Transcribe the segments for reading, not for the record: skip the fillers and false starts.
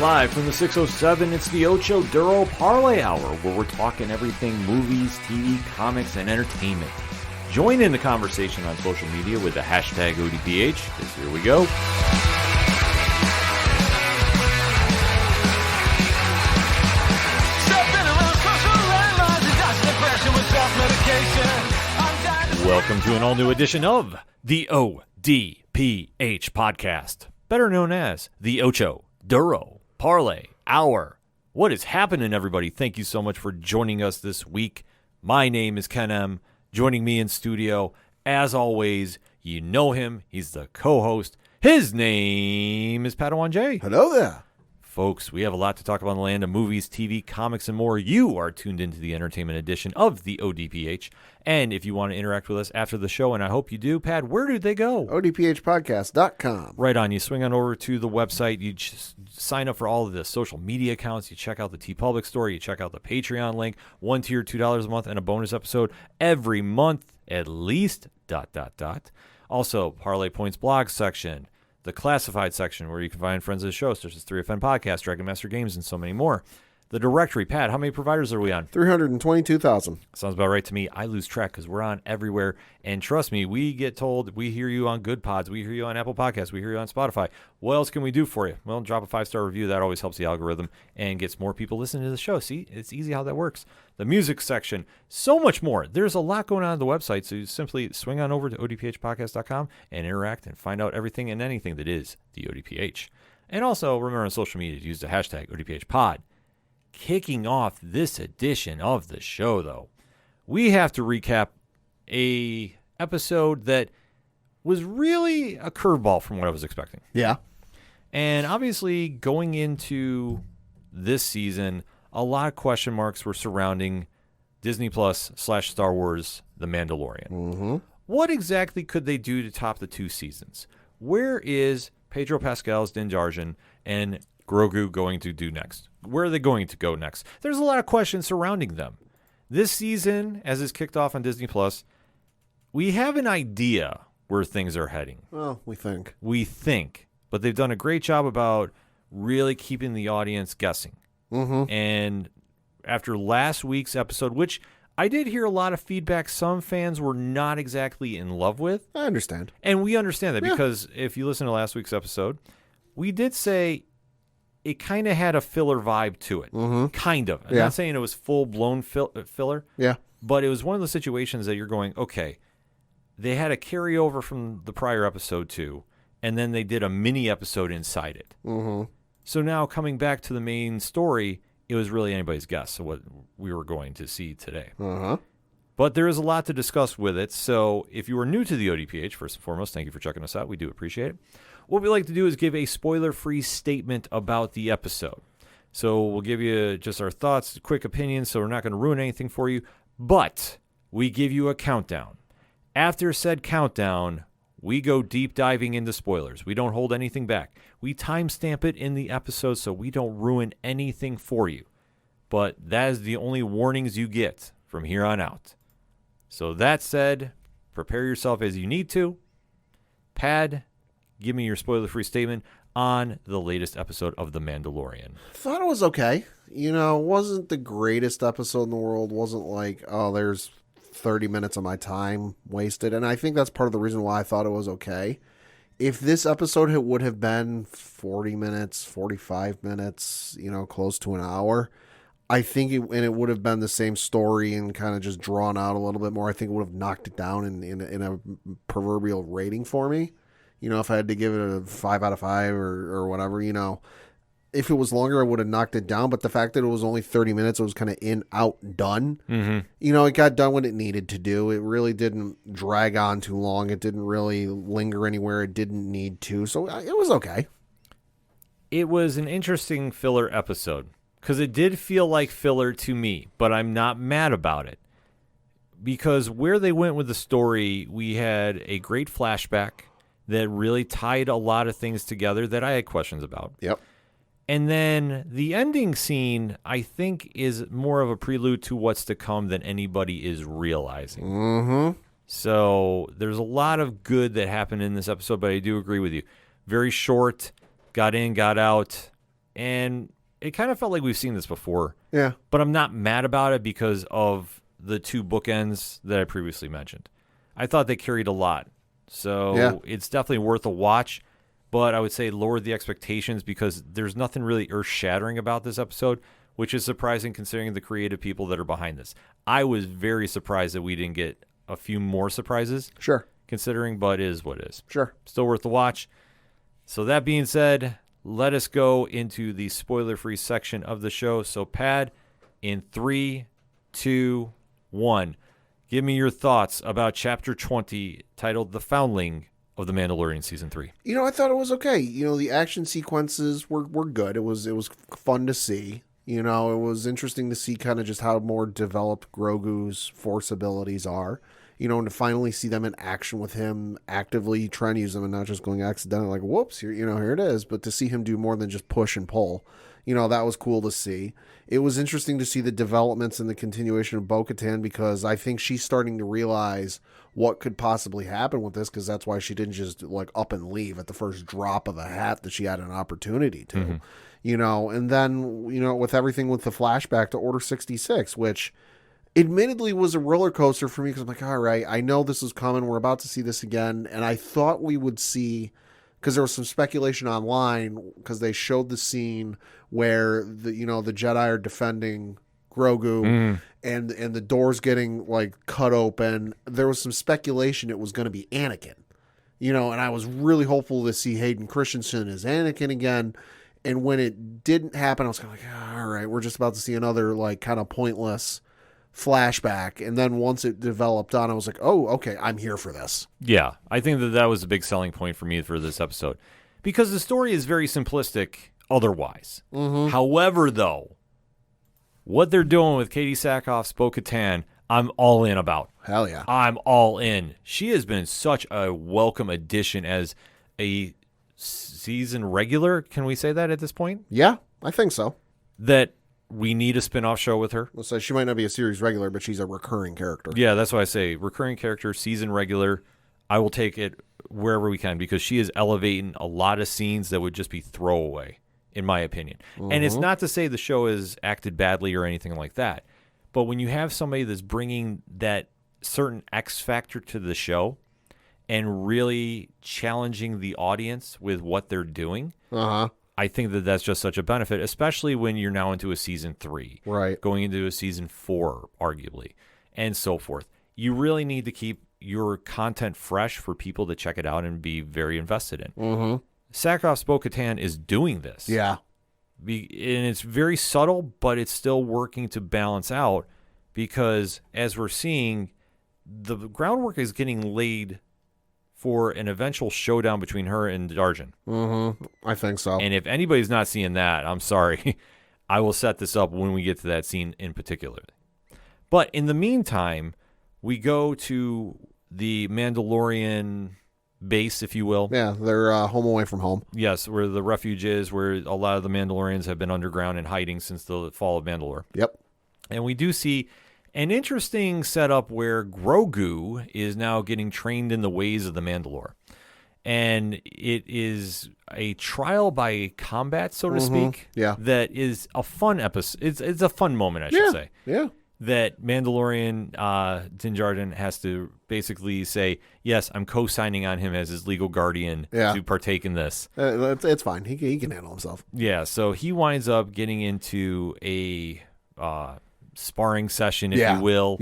Live from the 607, it's the Ocho Duro Parlay Hour, where we're talking everything movies, TV, comics, and entertainment. Join in the conversation on social media with the hashtag ODPH, because here we go. Welcome to an all-new edition of the ODPH podcast, better known as the Ocho Duro Parlay Hour. What is happening, everybody? Thank you so much for joining us this week. My name is Ken M. Joining me in studio, as always, you know him. He's the co-host. His name is Padawan J. Hello there. Folks, we have a lot to talk about in the land of movies, TV, comics, and more. You are tuned into the entertainment edition of the ODPH. And if you want to interact with us after the show, and I hope you do, Pad, where do they go? ODPHpodcast.com. Right on. You swing on over to the website. You just sign up for all of the social media accounts. You check out the TeePublic store. You check out the Patreon link. One tier, $2 a month, and a bonus episode every month, at least, ... Also, Parlay Points blog section. The classified section where you can find friends of the show, such as 3FN Podcast, Dragon Master Games, and so many more. The directory, Pat, how many providers are we on? 322,000. Sounds about right to me. I lose track because we're on everywhere. And trust me, we get told we hear you on Good Pods. We hear you on Apple Podcasts. We hear you on Spotify. What else can we do for you? Well, drop a 5-star review. That always helps the algorithm and gets more people listening to the show. See, it's easy how that works. The music section, so much more. There's a lot going on the website, so you simply swing on over to odphpodcast.com and interact and find out everything and anything that is the ODPH. And also, remember on social media to use the hashtag ODPHpod. Kicking off this edition of the show, though, we have to recap a episode that was really a curveball from what I was expecting. Yeah. And obviously, going into this season, a lot of question marks were surrounding Disney Plus / Star Wars The Mandalorian. Mm-hmm. What exactly could they do to top the 2 seasons? Where is Pedro Pascal's Din Djarin and Grogu going to do next? Where are they going to go next? There's a lot of questions surrounding them. This season, as is kicked off on Disney Plus, we have an idea where things are heading. Well, we think. But they've done a great job about really keeping the audience guessing. Mm-hmm. And after last week's episode, which I did hear a lot of feedback some fans were not exactly in love with. I understand. And we understand that because if you listen to last week's episode, we did say it kind of had a filler vibe to it. Mm-hmm. Kind of. I'm not saying it was full-blown filler. Yeah. But it was one of the situations that you're going, okay, they had a carryover from the prior episode too, and then they did a mini episode inside it. Mm-hmm. So now coming back to the main story, it was really anybody's guess of what we were going to see today. Uh-huh. But there is a lot to discuss with it. So if you are new to the ODPH, first and foremost, thank you for checking us out. We do appreciate it. What we like to do is give a spoiler-free statement about the episode. So we'll give you just our thoughts, quick opinions, so we're not going to ruin anything for you. But we give you a countdown. After said countdown, we go deep diving into spoilers. We don't hold anything back. We timestamp it in the episode so we don't ruin anything for you. But that is the only warnings you get from here on out. So that said, prepare yourself as you need to. Pad, give me your spoiler-free statement on the latest episode of The Mandalorian. Thought it was okay. You know, wasn't the greatest episode in the world. Wasn't like, oh, there's 30 minutes of my time wasted. And I think that's part of the reason why I thought it was okay. If this episode would have been 40 minutes, 45 minutes, you know, close to an hour, I think it would have been the same story and kind of just drawn out a little bit more. I think it would have knocked it down in a proverbial rating for me. You know, if I had to give it a 5 out of 5 or whatever, you know, if it was longer, I would have knocked it down. But the fact that it was only 30 minutes, it was kind of in, out, done. Mm-hmm. You know, it got done what it needed to do. It really didn't drag on too long. It didn't really linger anywhere it didn't need to. So it was okay. It was an interesting filler episode because it did feel like filler to me, but I'm not mad about it. Because where they went with the story, we had a great flashback that really tied a lot of things together that I had questions about. Yep. And then the ending scene, I think, is more of a prelude to what's to come than anybody is realizing. Mm-hmm. So there's a lot of good that happened in this episode, but I do agree with you. Very short, got in, got out, and it kind of felt like we've seen this before. Yeah. But I'm not mad about it because of the two bookends that I previously mentioned. I thought they carried a lot. So it's definitely worth a watch. But I would say lower the expectations because there's nothing really earth-shattering about this episode, which is surprising considering the creative people that are behind this. I was very surprised that we didn't get a few more surprises. Sure. Considering, but it is what it is. Sure. Still worth the watch. So that being said, let us go into the spoiler-free section of the show. So, Pad, in 3, 2, 1, give me your thoughts about Chapter 20, titled The Foundling of The Mandalorian Season 3. I thought it was okay. The action sequences were good. It was fun to see. It was interesting to see kind of just how more developed Grogu's force abilities are. And to finally see them in action with him actively trying to use them and not just going accidentally like, whoops, here it is. But to see him do more than just push and pull, that was cool to see. It was interesting to see the developments and the continuation of Bo-Katan because I think she's starting to realize what could possibly happen with this because that's why she didn't just like up and leave at the first drop of a hat that she had an opportunity to, and then, with everything with the flashback to Order 66, which admittedly was a roller coaster for me because I'm like, all right, I know this is coming. We're about to see this again. And I thought we would see, because there was some speculation online because they showed the scene where the Jedi are defending Grogu and the doors getting like cut open. There was some speculation it was going to be Anakin, and I was really hopeful to see Hayden Christensen as Anakin again. And when it didn't happen, I was kind of like, all right, we're just about to see another like kind of pointless flashback. And then once it developed on, I was like, oh, okay, I'm here for this. Yeah, I think that was a big selling point for me for this episode because the story is very simplistic otherwise. However, though, what they're doing with Katie Sackhoff's Bo-Katan, I'm all in about. Hell yeah. I'm all in. She has been such a welcome addition as a season regular. Can we say that at this point? Yeah, I think so. That we need a spin-off show with her. So she might not be a series regular, but she's a recurring character. Yeah, that's why I say recurring character, season regular. I will take it wherever we can because she is elevating a lot of scenes that would just be throwaway, in my opinion. And it's not to say the show has acted badly or anything like that. But when you have somebody that's bringing that certain X factor to the show and really challenging the audience with what they're doing, I think that that's just such a benefit, especially when you're now into a season 3, right? Going into a season 4, arguably, and so forth. You really need to keep your content fresh for people to check it out and be very invested in. Sackhoff's Bo-Katan is doing this. Yeah. And it's very subtle, but it's still working to balance out because, as we're seeing, the groundwork is getting laid for an eventual showdown between her and Darjan. I think so. And if anybody's not seeing that, I'm sorry. I will set this up when we get to that scene in particular. But in the meantime, we go to the Mandalorian base, if you will. Yeah, they're home away from home. Yes, where the refuge is, where a lot of the Mandalorians have been underground and hiding since the fall of Mandalore. Yep. And we do see an interesting setup where Grogu is now getting trained in the ways of the Mandalore. And it is a trial by combat, so to speak. Yeah. That is a fun episode. It's a fun moment, I should say. Yeah. That Mandalorian Din Djarin has to basically say, yes, I'm co-signing on him as his legal guardian to partake in this. It's fine. He can handle himself. Yeah, so he winds up getting into a sparring session, if you will,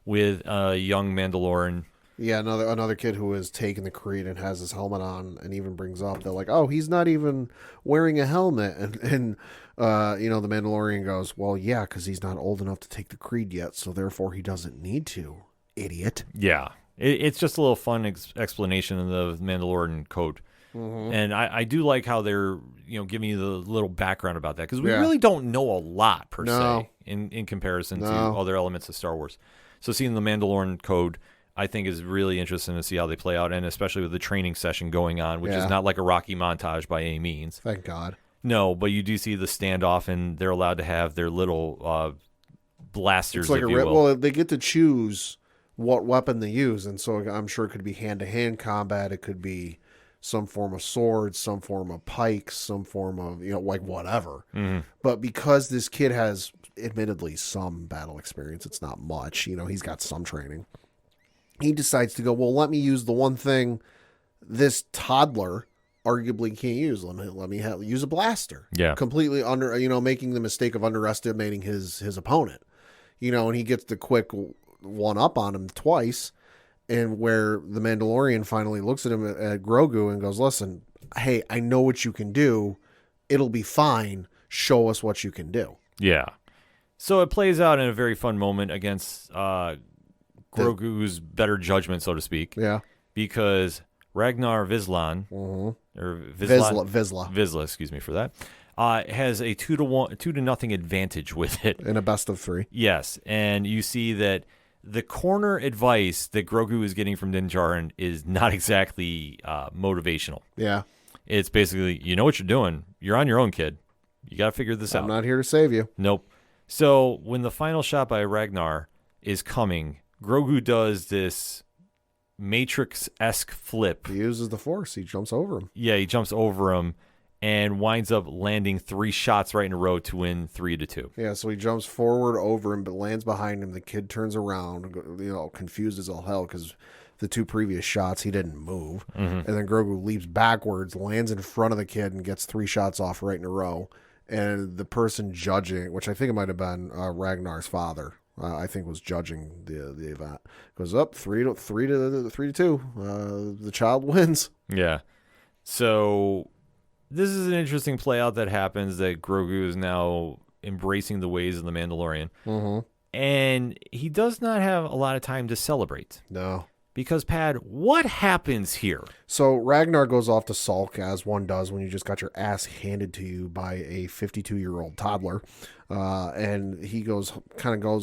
with a young Mandalorian. Yeah, another kid who has taken the creed and has his helmet on and even brings up, they're like, oh, he's not even wearing a helmet. And the Mandalorian goes, well, yeah, because he's not old enough to take the creed yet, so therefore he doesn't need to, idiot. Yeah, it's just a little fun explanation of the Mandalorian code. And I do like how they're giving you the little background about that because we really don't know a lot per se in comparison to other elements of Star Wars. So seeing the Mandalorian code, I think, is really interesting to see how they play out, and especially with the training session going on, which is not like a Rocky montage by any means. Thank God. No, but you do see the standoff, and they're allowed to have their little blasters, it's like if you will. Well, they get to choose what weapon they use, and so I'm sure it could be hand-to-hand combat. It could be some form of swords, some form of pikes, some form of, like whatever. Mm-hmm. But because this kid has admittedly some battle experience, it's not much, he's got some training. He decides to go, well, let me use the one thing this toddler arguably can't use. Let me use a blaster. Yeah. Completely making the mistake of underestimating his opponent. And he gets the quick one up on him twice. And where the Mandalorian finally looks at him at Grogu and goes, listen, hey, I know what you can do. It'll be fine. Show us what you can do. Yeah. So it plays out in a very fun moment against Grogu's better judgment, so to speak. Yeah. Because Ragnar Vizsla, excuse me for that, has a 2-0 advantage with it. In a best of 3. Yes. And you see that the corner advice that Grogu is getting from Din Djarin is not exactly motivational. Yeah. It's basically, you know what you're doing. You're on your own, kid. You got to figure this out. I'm not here to save you. Nope. So when the final shot by Ragnar is coming, Grogu does this Matrix-esque flip. He uses the Force. He jumps over him. Yeah, he jumps over him and winds up landing 3 shots right in a row to win 3-2. Yeah, so he jumps forward over him, but lands behind him. The kid turns around, confused as all hell because the 2 previous shots he didn't move. Mm-hmm. And then Grogu leaps backwards, lands in front of the kid, and gets 3 shots off right in a row. And the person judging, which I think it might have been Ragnar's father, I think was judging the event, goes up 3-2. The child wins. Yeah. So this is an interesting play out that happens that Grogu is now embracing the ways of the Mandalorian. Mm-hmm. And he does not have a lot of time to celebrate. No. Because, Pad, what happens here? So Ragnar goes off to sulk, as one does when you just got your ass handed to you by a 52-year-old toddler. And he goes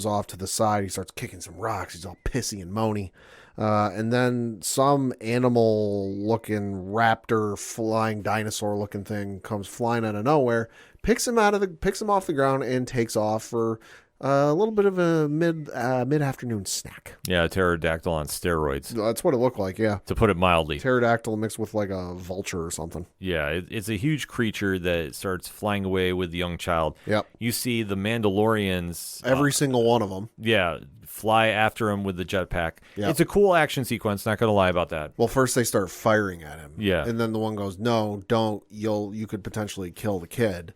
off to the side. He starts kicking some rocks. He's all pissy and moany. And then some animal-looking raptor, flying dinosaur-looking thing comes flying out of nowhere, picks him off the ground, and takes off for a little bit of a mid-afternoon snack. Yeah, a pterodactyl on steroids. That's what it looked like, yeah. To put it mildly. Pterodactyl mixed with like a vulture or something. Yeah, it's a huge creature that starts flying away with the young child. Yep. You see the Mandalorians. Every single one of them. Yeah, fly after him with the jetpack. Yep. It's a cool action sequence, not going to lie about that. Well, first they start firing at him. Yeah. And then the one goes, no, don't. You could potentially kill the kid.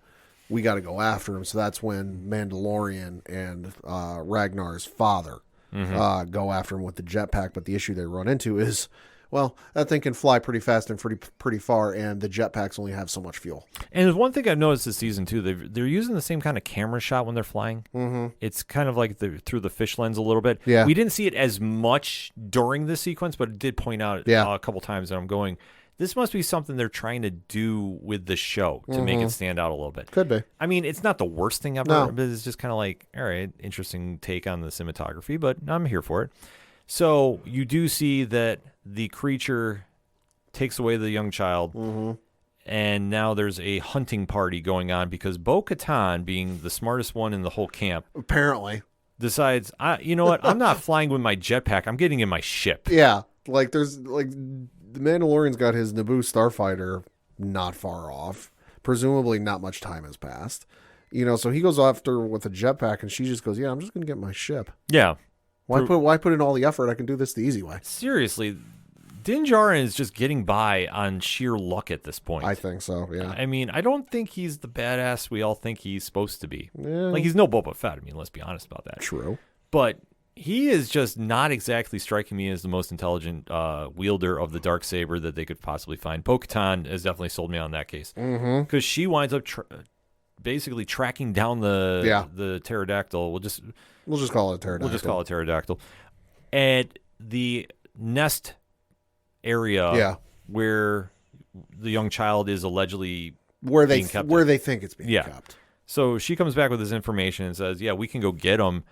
We got to go after him. So that's when Mandalorian and Ragnar's father go after him with the jetpack. But the issue they run into is, well, that thing can fly pretty fast and pretty far, and the jetpacks only have so much fuel. And there's one thing I've noticed this season, too. They're using the same kind of camera shot when they're flying. Mm-hmm. It's kind of like through the fish lens a little bit. Yeah. We didn't see it as much during this sequence, but it did point out a couple times that I'm going, this must be something they're trying to do with the show to make it stand out a little bit. Could be. I mean, it's not the worst thing ever, No. but it's just kind of like, all right, interesting take on the cinematography, but I'm here for it. So you do see that the creature takes away the young child, and now there's a hunting party going on because Bo-Katan, being the smartest one in the whole camp, Apparently. decides, you know what, I'm not flying with my jetpack, I'm getting in my ship. Yeah. Like, there's, like, the Mandalorian's got his Naboo starfighter not far off. Presumably not much time has passed. So he goes after with a jetpack, and she just goes, yeah, I'm just going to get my ship. Yeah. Why put in all the effort? I can do this the easy way. Seriously, Din Djarin is just getting by on sheer luck at this point. I think so, yeah. I mean, I don't think he's the badass we all think he's supposed to be. Yeah. Like, he's no Boba Fett. I mean, let's be honest about that. True. But he is just not exactly striking me as the most intelligent wielder of the Darksaber that they could possibly find. Bo-Katan has definitely sold me on that case. Because she winds up basically tracking down the pterodactyl. We'll just call it a pterodactyl. We'll just call it pterodactyl. At the nest area where the young child is allegedly being kept. Where they think it's being kept. So she comes back with this information and says, yeah, we can go get him.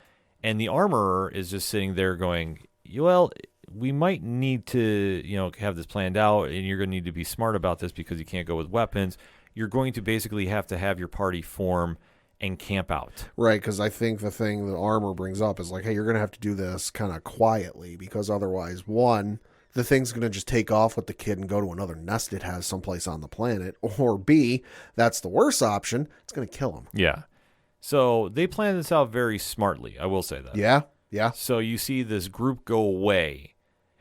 And the armorer is just sitting there going, well, we might need to, have this planned out, and you're going to need to be smart about this because you can't go with weapons. You're going to basically have to have your party form and camp out. Right, because I think the thing the armor brings up is like, hey, you're going to have to do this kind of quietly because otherwise, one, the thing's going to just take off with the kid and go to another nest it has someplace on the planet. Or B, that's the worst option, it's going to kill him. Yeah. So they planned this out very smartly, I will say that. Yeah, yeah. So you see this group go away.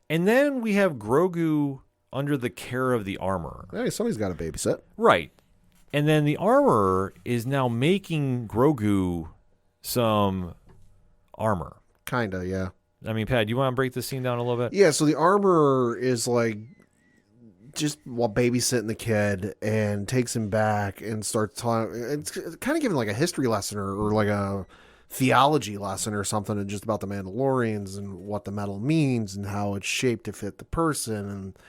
And then we have Grogu under the care of the armorer. Hey, somebody's got to babysit. Right. And then the armorer is now making Grogu some armor. Kinda, yeah. I mean, Pat, do you want to break this scene down a little bit? Yeah, so the armorer is like just while babysitting the kid and takes him back and starts talking. It's kind of giving like a history lesson or like a theology lesson or something, and just about the Mandalorians and what the metal means and how it's shaped to fit the person and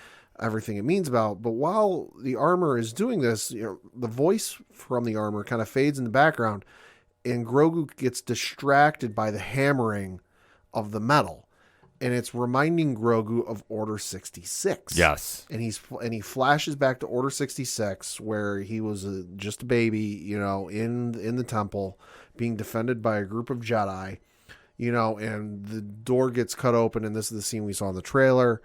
everything it means about. But while the armor is doing this, the voice from the armor kind of fades in the background, and Grogu gets distracted by the hammering of the metal, and it's reminding Grogu of Order 66. Yes. And he flashes back to Order 66, where he was just a baby, in the temple, being defended by a group of Jedi, and the door gets cut open, and this is the scene we saw in the trailer.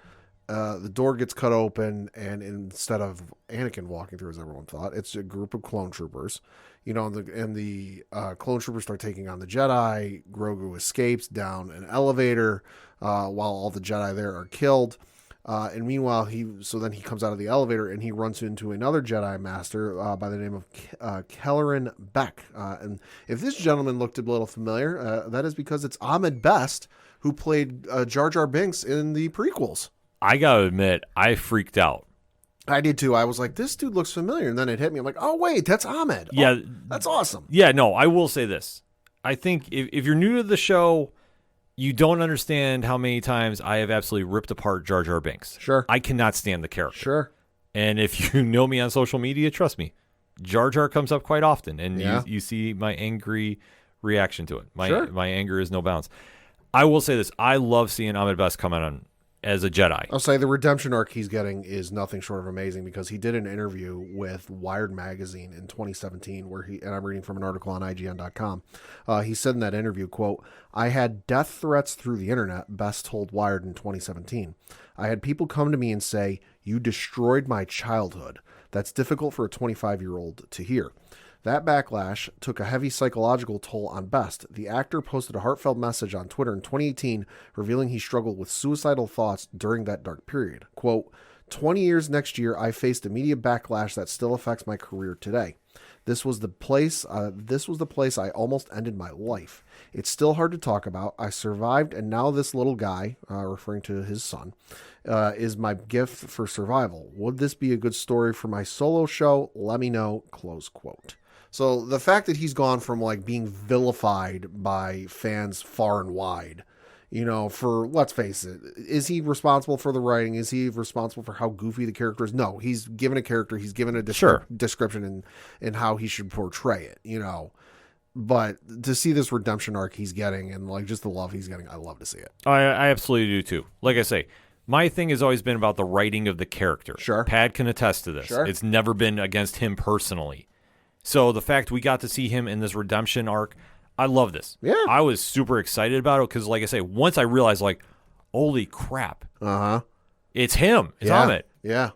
The door gets cut open, and instead of Anakin walking through, as everyone thought, it's a group of clone troopers. And the clone troopers start taking on the Jedi. Grogu escapes down an elevator while all the Jedi there are killed. And meanwhile, he comes out of the elevator and he runs into another Jedi Master by the name of Kelleran Beck. And if this gentleman looked a little familiar, that is because it's Ahmed Best, who played Jar Jar Binks in the prequels. I got to admit, I freaked out. I did too. I was like, this dude looks familiar. And then it hit me. I'm like, oh, wait, that's Ahmed. Yeah. Oh, that's awesome. Yeah, no, I will say this. I think if you're new to the show, you don't understand how many times I have absolutely ripped apart Jar Jar Binks. Sure. I cannot stand the character. Sure. And if you know me on social media, trust me, Jar Jar comes up quite often. And you see my angry reaction to it. My anger is no bounds. I will say this. I love seeing Ahmed Best come out on as a Jedi. I'll say the redemption arc he's getting is nothing short of amazing, because he did an interview with Wired Magazine in 2017 and I'm reading from an article on IGN.com. He said in that interview, quote, "I had death threats through the internet," Best told Wired in 2017. "I had people come to me and say, 'You destroyed my childhood.' That's difficult for a 25-year-old to hear." That backlash took a heavy psychological toll on Best. The actor posted a heartfelt message on Twitter in 2018, revealing he struggled with suicidal thoughts during that dark period. Quote, 20 years next year, I faced a media backlash that still affects my career today. This was the place I almost ended my life. It's still hard to talk about. I survived, and now this little guy, referring to his son, is my gift for survival. Would this be a good story for my solo show? Let me know." Close quote. So the fact that he's gone from like being vilified by fans far and wide, for, let's face it, is he responsible for the writing? Is he responsible for how goofy the character is? No, he's given a character, he's given a description and how he should portray it, But to see this redemption arc he's getting and like just the love he's getting, I love to see it. I absolutely do too. Like I say, my thing has always been about the writing of the character. Sure. Pad can attest to this. Sure. It's never been against him personally. So the fact we got to see him in this redemption arc, I love this. Yeah. I was super excited about it because, like I say, once I realized, like, holy crap. It's him. It's Ahmed. Yeah.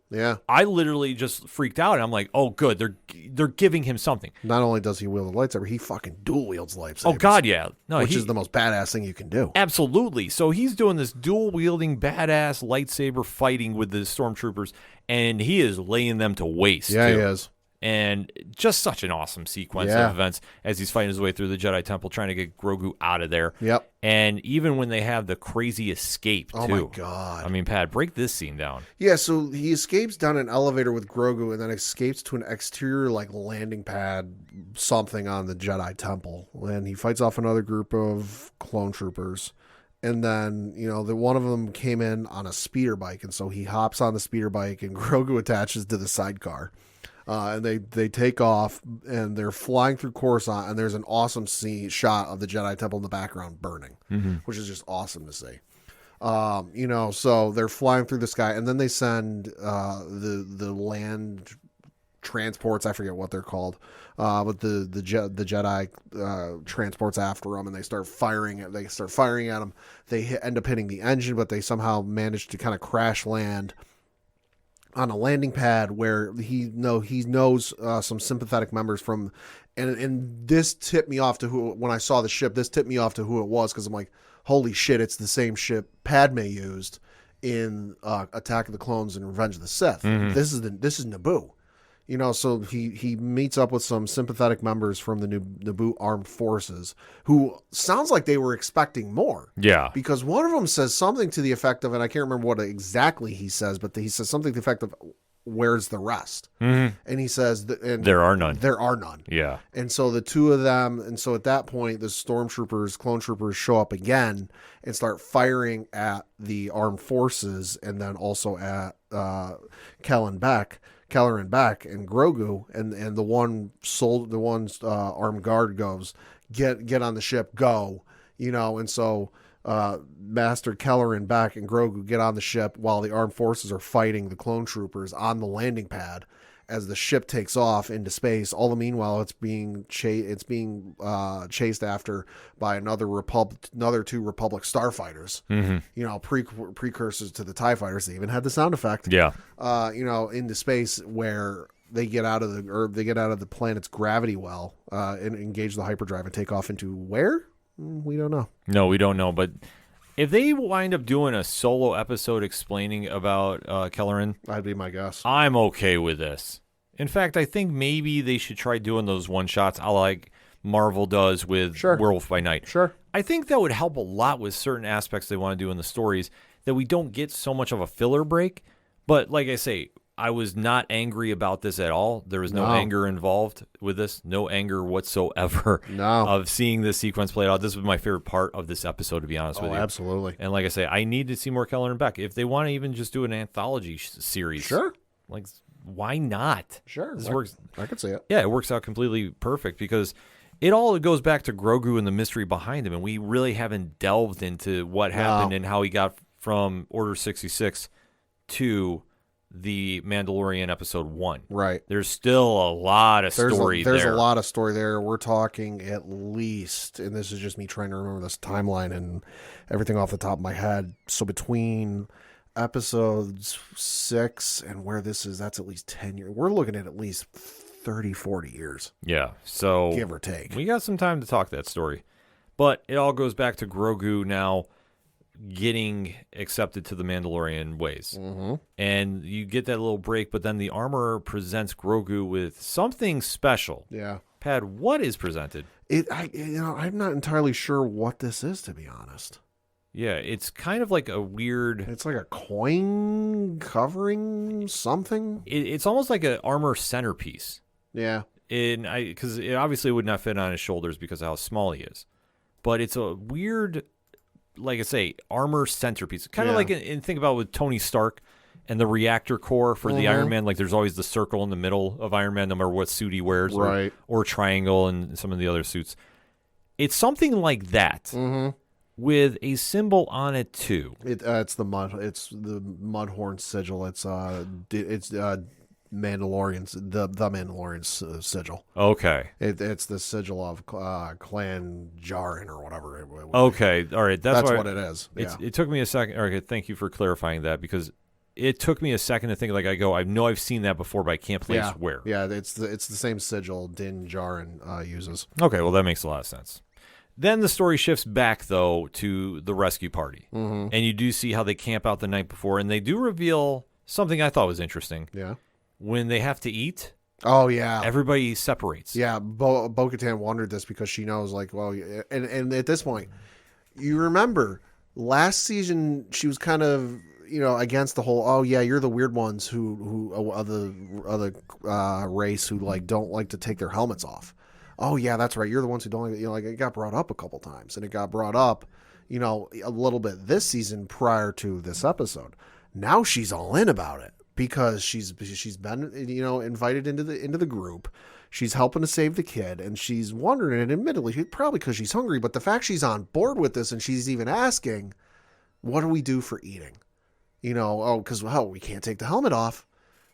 Yeah. I literally just freaked out. And I'm like, oh, good. They're giving him something. Not only does he wield a lightsaber, he fucking dual wields lightsabers. Oh, God, yeah. No, which is the most badass thing you can do. Absolutely. So he's doing this dual wielding badass lightsaber fighting with the stormtroopers, and he is laying them to waste. Yeah, too. he is. And just such an awesome sequence of events as he's fighting his way through the Jedi Temple, trying to get Grogu out of there. Yep. And even when they have the crazy escape, too. Oh, my God. I mean, Pat, break this scene down. Yeah, so he escapes down an elevator with Grogu and then escapes to an exterior, like, landing pad, something on the Jedi Temple. And he fights off another group of clone troopers. And then, one of them came in on a speeder bike, and so he hops on the speeder bike, and Grogu attaches to the sidecar. And they take off, and they're flying through Coruscant, and there's an awesome shot of the Jedi Temple in the background burning, which is just awesome to see. So they're flying through the sky, and then they send the land transports. I forget what they're called, but the Jedi transports after them, and they start firing at them. They end up hitting the engine, but they somehow manage to kind of crash land on a landing pad where he knows some sympathetic members from, and this tipped me off to when I saw the ship. This tipped me off to who it was, because I'm like, holy shit, it's the same ship Padme used in Attack of the Clones and Revenge of the Sith. Mm-hmm. This is Naboo. So he meets up with some sympathetic members from the Naboo armed forces, who sounds like they were expecting more. Yeah. Because one of them says something to the effect of, and I can't remember what exactly he says, but he says something to the effect of, where's the rest? Mm-hmm. And he says, there are none. There are none. Yeah. And so the two of them, and so at that point, the clone troopers show up again and start firing at the armed forces, and then also at Keller and Beck and Grogu, and the one armed guard goes, get on the ship, go, and so Master Keller and Beck and Grogu get on the ship while the armed forces are fighting the clone troopers on the landing pad. As the ship takes off into space, all the meanwhile it's being chased after by another two Republic starfighters. Mm-hmm. Precursors to the TIE fighters. They even had the sound effect. Yeah. Into space, where they get out of the planet's gravity well, and engage the hyperdrive and take off into where? We don't know. No, we don't know. But if they wind up doing a solo episode explaining about Kelleran, that'd be my guess. I'm okay with this. In fact, I think maybe they should try doing those one-shots like Marvel does with Werewolf by Night. Sure. I think that would help a lot with certain aspects they want to do in the stories, that we don't get so much of a filler break. But like I say, I was not angry about this at all. There was no anger involved with this. No anger whatsoever of seeing this sequence played out. This was my favorite part of this episode, to be honest with you. Absolutely. And like I say, I need to see more Keller and Beck. If they want to even just do an anthology series. Sure. Like, why not? Sure. This works. I could see it. Yeah, it works out completely perfect, because it all goes back to Grogu and the mystery behind him, and we really haven't delved into what happened and how he got from Order 66 to the Mandalorian episode 1. Right. There's still a lot of story there. There's a lot of story there. We're talking at least, and this is just me trying to remember this timeline and everything off the top of my head. So between episodes 6 and where this is, that's at least 10 years. We're looking at least 30, 40 years. Yeah. So give or take. We got some time to talk that story. But it all goes back to Grogu now getting accepted to the Mandalorian ways. Mm-hmm. And you get that little break, but then the armorer presents Grogu with something special. Yeah. Pad, what is presented? I'm not entirely sure what this is, to be honest. Yeah, it's kind of like a weird... It's like a coin covering something? It's almost like an armor centerpiece. Yeah. Because it obviously would not fit on his shoulders because of how small he is. But it's a weird, like I say, armor centerpiece. Kind of like, think about with Tony Stark and the reactor core for the Iron Man. Like, there's always the circle in the middle of Iron Man, no matter what suit he wears. Right. Or triangle in some of the other suits. It's something like that. Mm-hmm. With a symbol on it too. It's the Mudhorn sigil. It's Mandalorian's the Mandalorian sigil. Okay. It's the sigil of Clan Jaren or whatever. Okay. All right. That's what it is. Yeah. It took me a second. Okay. Thank you for clarifying that, because it took me a second to think. Like, I know I've seen that before, but I can't place where. Yeah. It's the same sigil Din Djarin uses. Okay. Well, that makes a lot of sense. Then the story shifts back, though, to the rescue party. Mm-hmm. And you do see how they camp out the night before, and they do reveal something I thought was interesting. Yeah. When they have to eat, oh, yeah, everybody separates. Yeah, Bo-Katan wondered this because she knows, like, well, and at this point, you remember, last season, she was kind of, against the whole, oh, yeah, you're the weird ones who other race who, like, don't like to take their helmets off. Oh, yeah, that's right. You're the ones who don't like, it got brought up a couple times. And it got brought up, a little bit this season prior to this episode. Now she's all in about it because she's been, invited into the group. She's helping to save the kid, and she's wondering, and admittedly, probably because she's hungry, but the fact she's on board with this and she's even asking, what do we do for eating? Because we can't take the helmet off.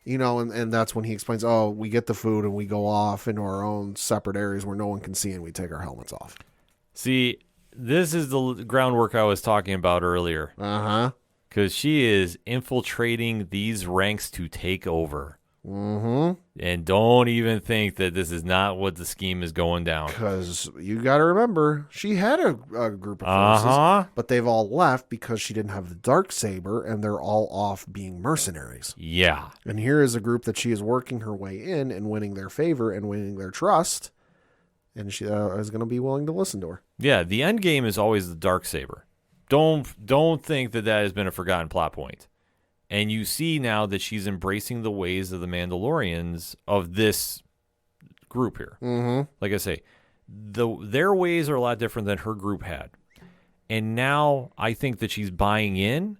And that's when he explains, oh, we get the food and we go off into our own separate areas where no one can see and we take our helmets off. See, this is the groundwork I was talking about earlier. Uh-huh. Because she is infiltrating these ranks to take over. Mm-hmm. And don't even think that this is not what the scheme is going down. Because you got to remember, she had a group of forces, but they've all left because she didn't have the Darksaber, and they're all off being mercenaries. Yeah. And here is a group that she is working her way in and winning their favor and winning their trust, and she is going to be willing to listen to her. Yeah, the end game is always the Darksaber. Don't think that has been a forgotten plot point. And you see now that she's embracing the ways of the Mandalorians of this group here. Mm-hmm. Like I say, their ways are a lot different than her group had. And now I think that she's buying in.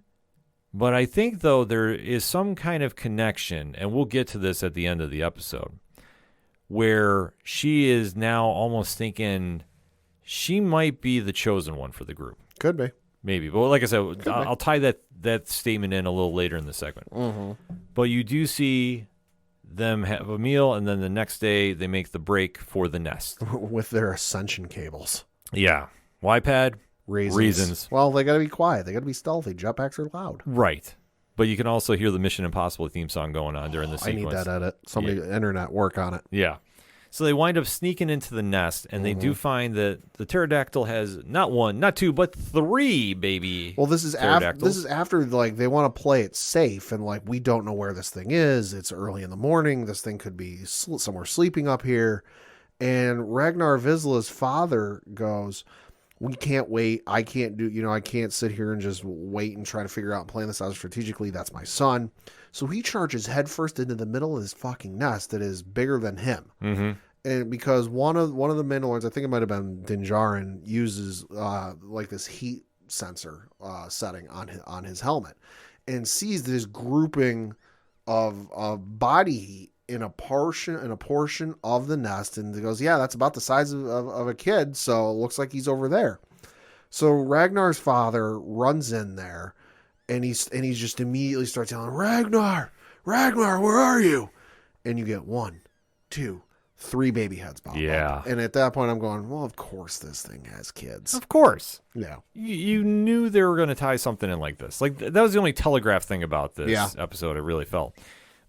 But I think, though, there is some kind of connection, and we'll get to this at the end of the episode, where she is now almost thinking she might be the chosen one for the group. Could be. Maybe. But like I said, I'll tie that statement in a little later in the segment. Mm-hmm. But you do see them have a meal, and then the next day they make the break for the nest. With their ascension cables. Yeah. Why, Pad? Reasons. Well, they got to be quiet. They got to be stealthy. Jetpacks are loud. Right. But you can also hear the Mission Impossible theme song going on during the sequence. I need that edit. Somebody, internet, work on it. Yeah. So they wind up sneaking into the nest, and they do find that the pterodactyl has not one, not two, but three baby. Well, this is after like they want to play it safe, and like we don't know where this thing is. It's early in the morning. This thing could be somewhere sleeping up here. And Ragnar Vizsla's father goes, "We can't wait. I can't I can't sit here and just wait and try to figure out and plan this out strategically. That's my son." So he charges headfirst into the middle of this fucking nest that is bigger than him. Mm-hmm. And because one of the Mandalorians, I think it might have been Din Djarin, uses like this heat sensor setting on his helmet, and sees this grouping of body heat in a portion of the nest, and he goes, "Yeah, that's about the size of a kid, so it looks like he's over there." So Ragnar's father runs in there. And he's just immediately starts yelling, Ragnar, where are you? And you get 1, 2, 3 baby heads pop up. And at that point, I'm going, well, of course this thing has kids. Of course. Yeah. You knew they were going to tie something in like this. Like, that was the only telegraph thing about this episode, it really felt.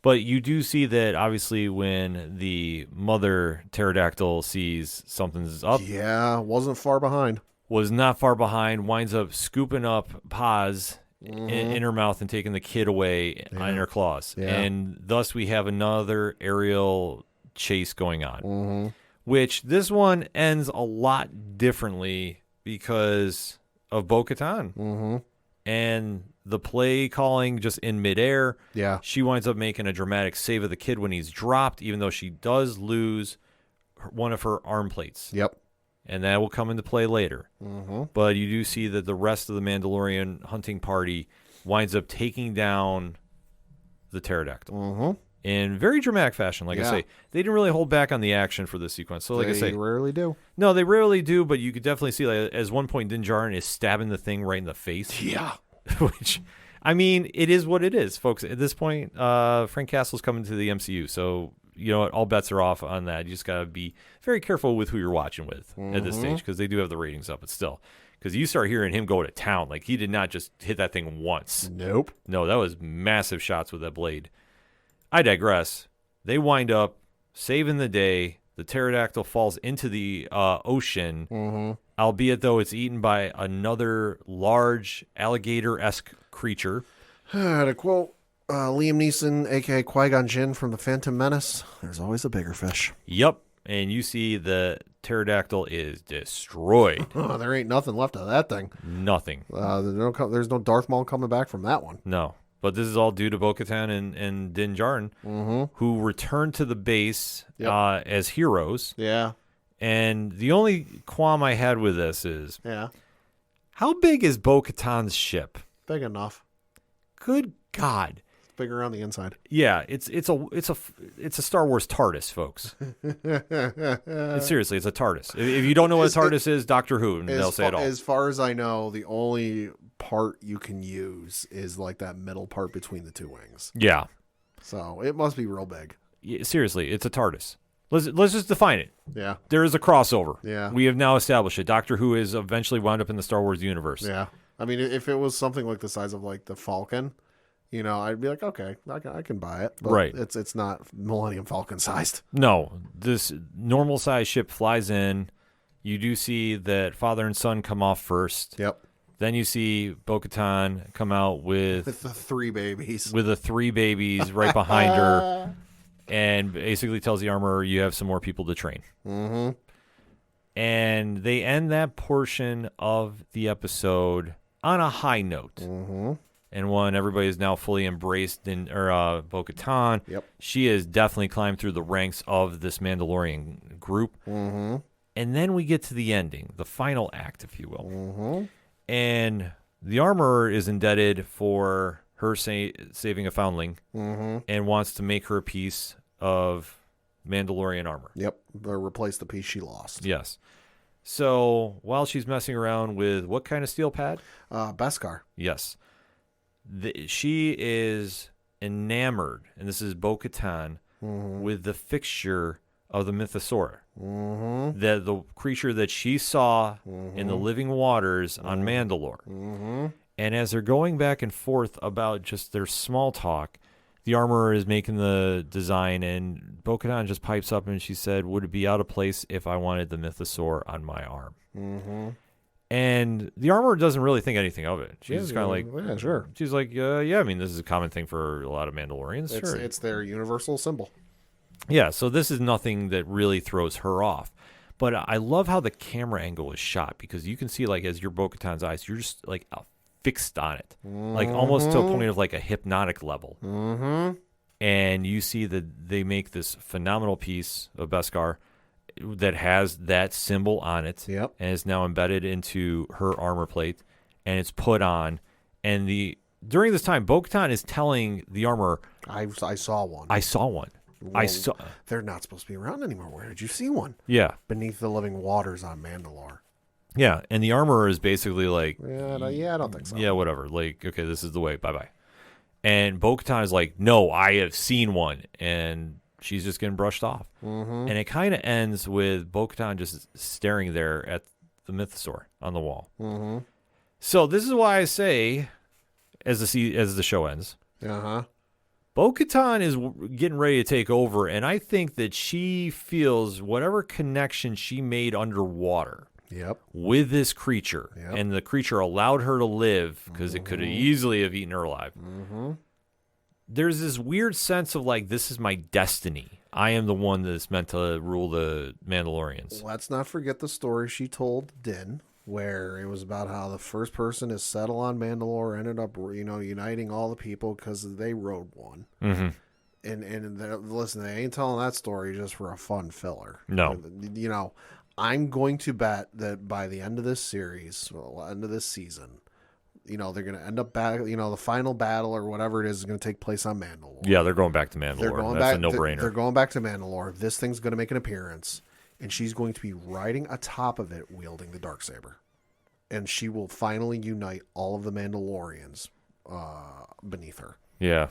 But you do see that, obviously, when the mother pterodactyl sees something's up. Yeah, wasn't far behind. Was not far behind, winds up scooping up Paz in her mouth and taking the kid away in her claws. Yeah. And thus we have another aerial chase going on, which this one ends a lot differently because of Bo-Katan and the play calling just in midair. Yeah. She winds up making a dramatic save of the kid when he's dropped, even though she does lose one of her arm plates. Yep. And that will come into play later. But you do see that the rest of the Mandalorian hunting party winds up taking down the pterodactyl in very dramatic fashion. Like I say, they didn't really hold back on the action for this sequence. So, like I say, they rarely do. No, they rarely do. But you could definitely see, like, as one point, Din Djarin is stabbing the thing right in the face. Yeah. Which, I mean, it is what it is, folks. At this point, Frank Castle's coming to the MCU, so you know what? All bets are off on that. You just got to be very careful with who you're watching with at this stage, because they do have the ratings up, but still. Because you start hearing him go to town. Like, he did not just hit that thing once. Nope. No, that was massive shots with that blade. I digress. They wind up saving the day. The pterodactyl falls into the ocean, albeit though it's eaten by another large alligator-esque creature. To quote Liam Neeson, a.k.a. Qui-Gon Jinn from The Phantom Menace, there's always a bigger fish. Yep. And you see the pterodactyl is destroyed. There ain't nothing left of that thing. Nothing. There's no Darth Maul coming back from that one. No. But this is all due to Bo-Katan and Din Djarin, who returned to the base as heroes. Yeah. And the only qualm I had with this is, how big is Bo-Katan's ship? Big enough. Good God. Bigger on the inside. Yeah, it's a Star Wars TARDIS, folks. Seriously, it's a TARDIS. If you don't know what a TARDIS is, Doctor Who, and they'll say it all. As far as I know, the only part you can use is like that middle part between the two wings. Yeah. So it must be real big. Yeah, seriously, it's a TARDIS. Let's just define it. Yeah. There is a crossover. Yeah. We have now established it. Doctor Who is eventually wound up in the Star Wars universe. Yeah. I mean, if it was something like the size of like the Falcon, I'd be like, okay, I can buy it. But Right. It's not Millennium Falcon sized. No, this normal size ship flies in. You do see that father and son come off first. Yep. Then you see Bo-Katan come out with the 3 babies. With the 3 babies right behind her. And basically tells the armorer, you have some more people to train. Mm-hmm. And they end that portion of the episode on a high note. Mm-hmm. And one everybody is now fully embraced in Bo-Katan. Yep. She has definitely climbed through the ranks of this Mandalorian group. Mm-hmm. And then we get to the ending, the final act, if you will. Mm-hmm. And the armorer is indebted for her saving a foundling and wants to make her a piece of Mandalorian armor. Yep. Or replace the piece she lost. Yes. So while she's messing around with what kind of steel pad? Beskar. Yes. She is enamored, and this is Bo-Katan, with the fixture of the Mythosaur. The creature that she saw in the living waters on Mandalore. And as they're going back and forth about just their small talk, the armorer is making the design, and Bo-Katan just pipes up and she said, would it be out of place if I wanted the Mythosaur on my arm? And the armorer doesn't really think anything of it. She's just kind of like, yeah, sure. She's like, yeah, I mean, this is a common thing for a lot of Mandalorians. Sure. It's their universal symbol. Yeah, so this is nothing that really throws her off. But I love how the camera angle is shot, because you can see, like, as your Bo-Katan's eyes, you're just, like, fixed on it. Like, almost to a point of, like, a hypnotic level. And you see that they make this phenomenal piece of Beskar that has that symbol on it. Yep. And is now embedded into her armor plate. And it's put on. And during this time, Bo-Katan is telling the armorer, I saw one. I saw one. Well, they're not supposed to be around anymore. Where did you see one? Yeah. Beneath the living waters on Mandalore. Yeah, and the armorer is basically like, I don't think so. Yeah, whatever. Like, okay, this is the way. Bye-bye. And Bo-Katan is like, no, I have seen one. And she's just getting brushed off. And it kind of ends with Bo-Katan just staring there at the Mythosaur on the wall. So this is why I say, as the show ends, Bo-Katan is getting ready to take over, and I think that she feels whatever connection she made underwater with this creature, and the creature allowed her to live because it could have easily have eaten her alive. There's this weird sense of, like, this is my destiny. I am the one that's meant to rule the Mandalorians. Let's not forget the story she told Din, where it was about how the first person to settle on Mandalore ended up, uniting all the people because they rode one. And listen, they ain't telling that story just for a fun filler. No. I'm going to bet that by the end of this series, end of this season, they're going to end up back. The final battle or whatever it is going to take place on Mandalore. Yeah, they're going back to Mandalore. That's a no-brainer. They're going back to Mandalore. This thing's going to make an appearance. And she's going to be riding atop of it, wielding the Darksaber. And she will finally unite all of the Mandalorians beneath her. Yeah.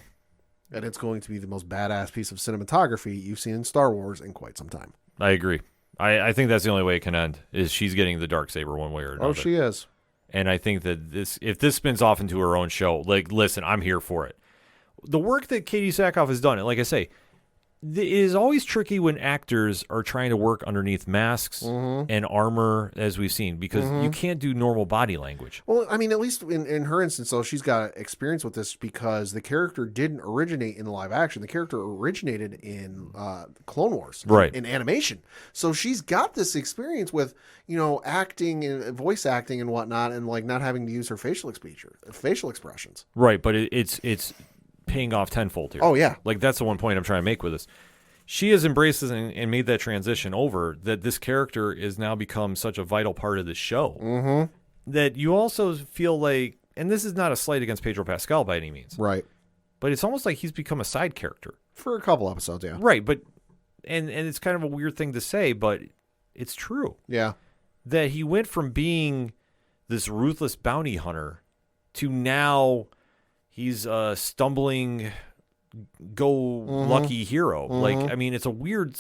And it's going to be the most badass piece of cinematography you've seen in Star Wars in quite some time. I agree. I think that's the only way it can end, is she's getting the Darksaber one way or another. Oh, she is. And I think that if this spins off into her own show, like, listen, I'm here for it. The work that Katie Sackhoff has done, and like I say, it is always tricky when actors are trying to work underneath masks and armor, as we've seen, because you can't do normal body language. Well, I mean, at least in her instance, though, she's got experience with this because the character didn't originate in live action. The character originated in Clone Wars, right, in animation. So she's got this experience with, acting and voice acting and whatnot, and like not having to use her facial expressions. Right, but it's paying off tenfold here. Oh, yeah. Like, that's the one point I'm trying to make with this. She has embraced this and made that transition over, that this character is now become such a vital part of the show that you also feel like, and this is not a slight against Pedro Pascal by any means. Right. But it's almost like he's become a side character. For a couple episodes, yeah. Right, but, and it's kind of a weird thing to say, but it's true. Yeah. That he went from being this ruthless bounty hunter to now he's a stumbling lucky hero. Like, I mean, it's a weird,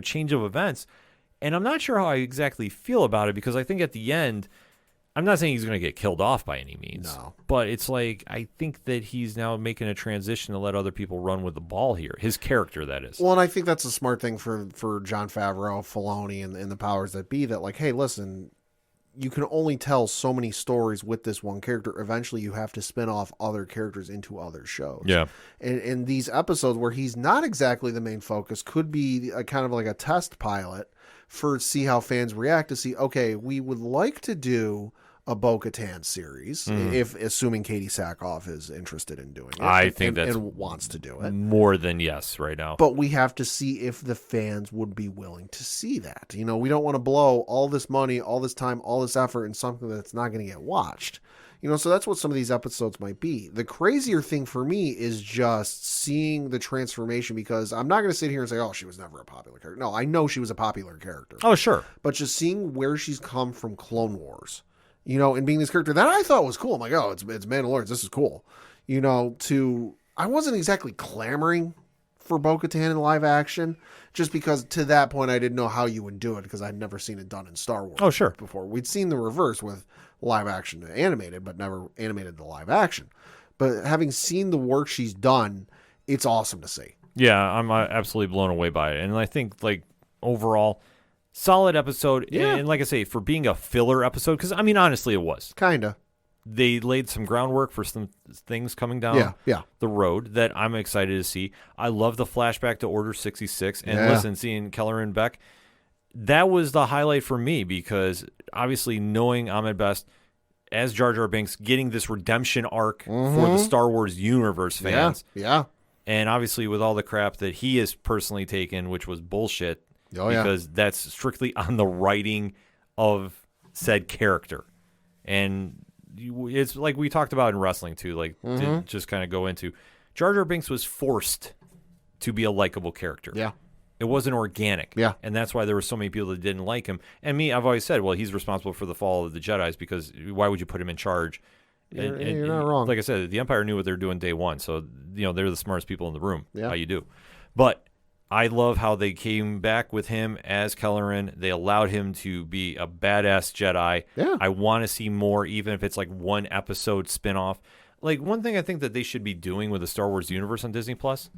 change of events. And I'm not sure how I exactly feel about it, because I think at the end, I'm not saying he's going to get killed off by any means. No. But it's like, I think that he's now making a transition to let other people run with the ball here. His character, that is. Well, and I think that's a smart thing for Jon Favreau, Filoni, and the powers that be, that like, hey, listen, you can only tell so many stories with this one character. Eventually, you have to spin off other characters into other shows. Yeah. And these episodes where he's not exactly the main focus could be a kind of like a test pilot for see how fans react, to see, okay, we would like to do a Bo-Katan series, if assuming Katie Sackhoff is interested in doing it. I think that's and wants to do it. More than yes right now. But we have to see if the fans would be willing to see that. We don't want to blow all this money, all this time, all this effort in something that's not going to get watched. So that's what some of these episodes might be. The crazier thing for me is just seeing the transformation, because I'm not going to sit here and say, oh, she was never a popular character. No, I know she was a popular character. Oh, sure. But just seeing where she's come from Clone Wars, and being this character that I thought was cool. I'm like, oh, it's Mandalorian. This is cool. I wasn't exactly clamoring for Bo-Katan in live action, just because to that point I didn't know how you would do it, because I'd never seen it done in Star Wars. Oh, sure. Before. We'd seen the reverse with live action to animated, but never animated to live action. But having seen the work she's done, it's awesome to see. Yeah, I'm absolutely blown away by it. And I think, like, overall, solid episode. Yeah. And like I say, for being a filler episode, because, I mean, honestly, it was. Kinda. They laid some groundwork for some things coming down the road that I'm excited to see. I love the flashback to Order 66. And listen, seeing Kelleran Beck, that was the highlight for me, because obviously knowing Ahmed Best as Jar Jar Binks, getting this redemption arc for the Star Wars universe fans. Yeah. And obviously with all the crap that he has personally taken, which was bullshit, because that's strictly on the writing of said character. And it's like we talked about in wrestling too, like to just kind of go into, Jar Jar Binks was forced to be a likable character. Yeah. It wasn't organic. Yeah. And that's why there were so many people that didn't like him. And me, I've always said, well, he's responsible for the fall of the Jedis, because why would you put him in charge? You're not wrong. Like I said, the Empire knew what they were doing day one. So, they're the smartest people in the room. Yeah. How you do. But I love how they came back with him as Kelleran. They allowed him to be a badass Jedi. Yeah. I want to see more, even if it's like one episode spinoff. Like, one thing I think that they should be doing with the Star Wars universe on Disney Plus,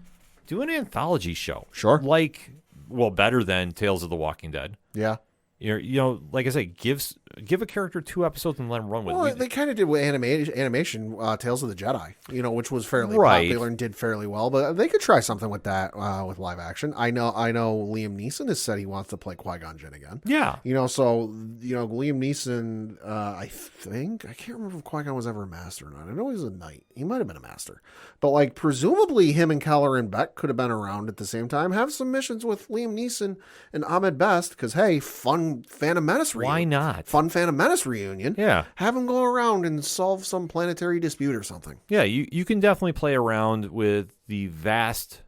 do an anthology show. Sure. Like, well, better than Tales of the Walking Dead. Yeah. Like I say, give a character 2 episodes and let him run with it. Well, they kind of did with animation, Tales of the Jedi, which was fairly Right. popular and did fairly well. But they could try something with that with live action. I know Liam Neeson has said he wants to play Qui-Gon Jinn again. Yeah. So Liam Neeson, I can't remember if Qui-Gon was ever a master or not. I know he was a knight. He might have been a master. But like presumably him and Kelleran Beck could have been around at the same time. Have some missions with Liam Neeson and Ahmed Best, because hey, fun Phantom Menace reunion. Why not? Fun Phantom Menace reunion. Yeah. Have them go around and solve some planetary dispute or something. Yeah, you can definitely play around with the vast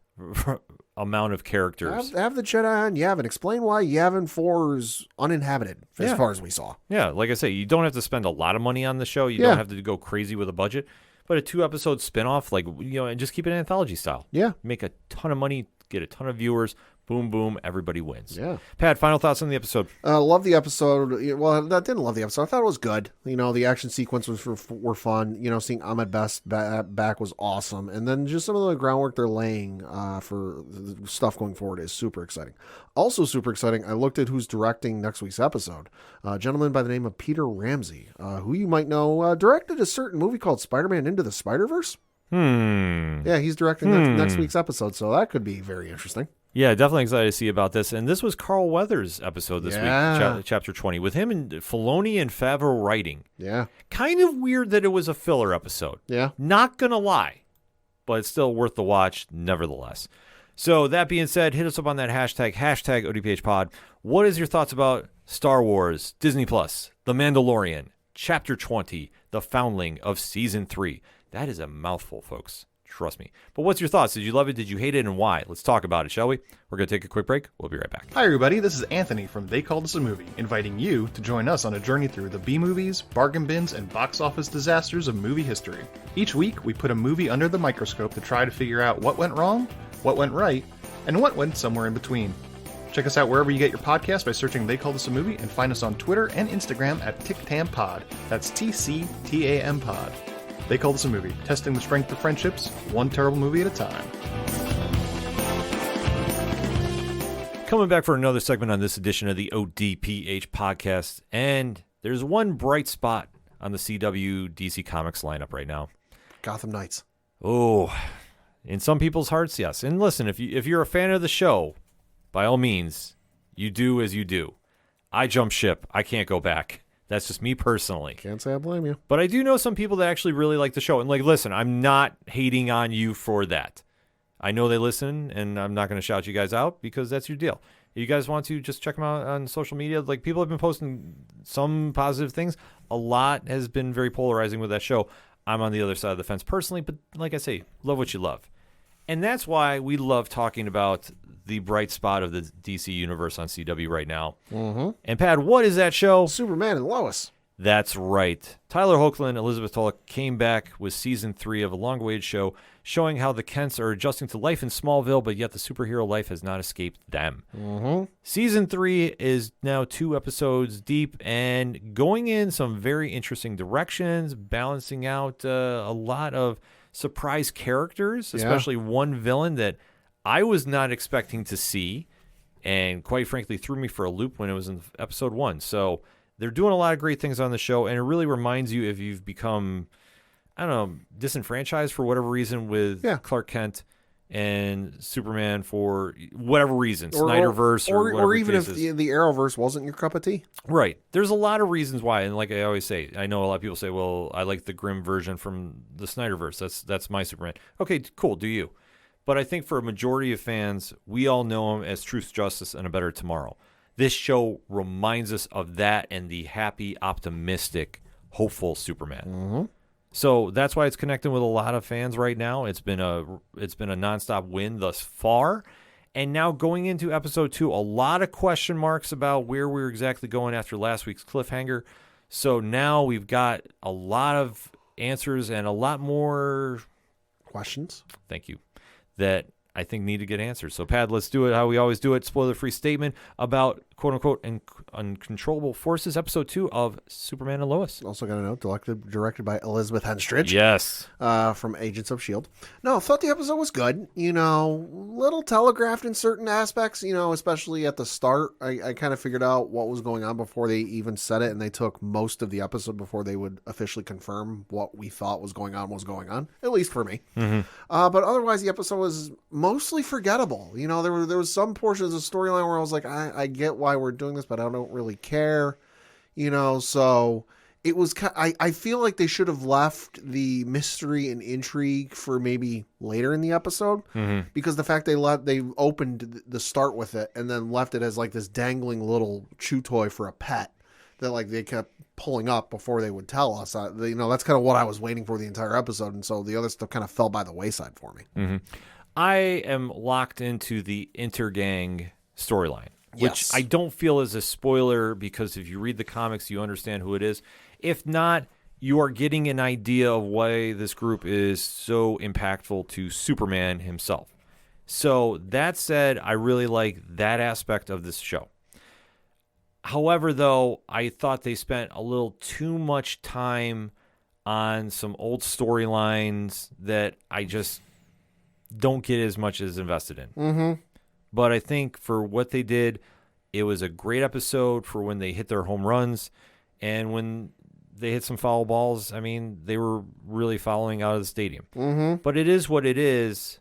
amount of characters. Have the Jedi on Yavin. Explain why Yavin 4 is uninhabited, as far as we saw. Yeah, like I say, you don't have to spend a lot of money on the show. You don't have to go crazy with a budget. But a 2-episode spinoff, like, and just keep it anthology style. Yeah. Make a ton of money, get a ton of viewers. Boom, boom, everybody wins. Yeah. Pat, final thoughts on the episode? Love the episode. Well, I didn't love the episode. I thought it was good. The action sequences were fun. Seeing Ahmed Best back was awesome. And then just some of the groundwork they're laying for stuff going forward is super exciting. Also super exciting, I looked at who's directing next week's episode. A gentleman by the name of Peter Ramsey, who you might know, directed a certain movie called Spider-Man Into the Spider-Verse. Yeah, he's directing next week's episode, so that could be very interesting. Yeah, definitely excited to see about this. And this was Carl Weathers' episode this week, chapter 20, with him and Filoni and Favreau writing. Yeah. Kind of weird that it was a filler episode. Yeah. Not going to lie, but it's still worth the watch nevertheless. So that being said, hit us up on that hashtag ODPHpod. What is your thoughts about Star Wars, Disney Plus, The Mandalorian, Chapter 20, The Foundling of Season 3? That is a mouthful, folks. Trust me. But what's your thoughts? Did you love it? Did you hate it? And why? Let's talk about it, shall we? We're going to take a quick break. We'll be right back. Hi everybody, this is Anthony from They Called Us a Movie, inviting you to join us on a journey through the B-movies, bargain bins, and box office disasters of movie history. Each week, we put a movie under the microscope to try to figure out what went wrong, what went right, and what went somewhere in between. Check us out wherever you get your podcast by searching They Called Us a Movie, and find us on Twitter and Instagram at TicTamPod. That's TCTAM Pod. They Called Us a Movie, testing the strength of friendships, one terrible movie at a time. Coming back for another segment on this edition of the ODPH podcast, and there's one bright spot on the CW DC Comics lineup right now. Gotham Knights. Oh, in some people's hearts, yes. And listen, if you're a fan of the show, by all means, you do as you do. I jump ship. I can't go back. That's just me personally. Can't say I blame you. But I do know some people that actually really like the show. And, like, listen, I'm not hating on you for that. I know they listen, and I'm not going to shout you guys out because that's your deal. If you guys want to, just check them out on social media. Like, people have been posting some positive things. A lot has been very polarizing with that show. I'm on the other side of the fence personally, but like I say, love what you love. And that's why we love talking about the bright spot of the DC universe on CW right now. Mm-hmm. And, Pad, what is that show? Superman and Lois. That's right. Tyler Hoechlin and Elizabeth Tulloch came back with Season 3 of a long-awaited show showing how the Kents are adjusting to life in Smallville, but yet the superhero life has not escaped them. Mm-hmm. Season 3 is now 2 episodes deep and going in some very interesting directions, balancing out a lot of surprise characters, especially one villain that I was not expecting to see and quite frankly threw me for a loop when it was in episode 1. So they're doing a lot of great things on the show, and it really reminds you if you've become, I don't know, disenfranchised for whatever reason with Clark Kent and Superman for whatever reason, Snyderverse or even if the Arrowverse wasn't your cup of tea. Right. There's a lot of reasons why, and like I always say, I know a lot of people say, well, I like the grim version from the Snyderverse. That's my Superman. Okay, cool, do you? But I think for a majority of fans, we all know him as Truth, Justice, and a Better Tomorrow. This show reminds us of that and the happy, optimistic, hopeful Superman. Mm-hmm. So that's why it's connecting with a lot of fans right now. It's been a nonstop win thus far. And now going into episode 2, a lot of question marks about where we're exactly going after last week's cliffhanger. So now we've got a lot of answers and a lot more questions. Thank you. That I think need to get answered. So, Pad, let's do it how we always do it. Spoiler-free statement about, quote-unquote, uncontrollable forces, episode 2 of Superman and Lois. Also got a note, directed by Elizabeth Henstridge. Yes. From Agents of S.H.I.E.L.D. No, thought the episode was good. Little telegraphed in certain aspects, especially at the start. I kind of figured out what was going on before they even said it, and they took most of the episode before they would officially confirm what we thought was going on, at least for me. Mm-hmm. But otherwise, the episode was mostly forgettable. There was some portions of the storyline where I was like, I get why we're doing this, but I don't really care. So it was. I feel like they should have left the mystery and intrigue for maybe later in the episode, because the fact they opened the start with it and then left it as like this dangling little chew toy for a pet that like they kept pulling up before they would tell us. That's kind of what I was waiting for the entire episode, and so the other stuff kind of fell by the wayside for me. Mm-hmm. I am locked into the Intergang storyline, which I don't feel is a spoiler because if you read the comics, you understand who it is. If not, you are getting an idea of why this group is so impactful to Superman himself. So that said, I really like that aspect of this show. However, though, I thought they spent a little too much time on some old storylines that I just don't get as much as invested in. Mm-hmm. But I think for what they did, it was a great episode for when they hit their home runs. And when they hit some foul balls, I mean, they were really fouling out of the stadium. Mm-hmm. But it is what it is.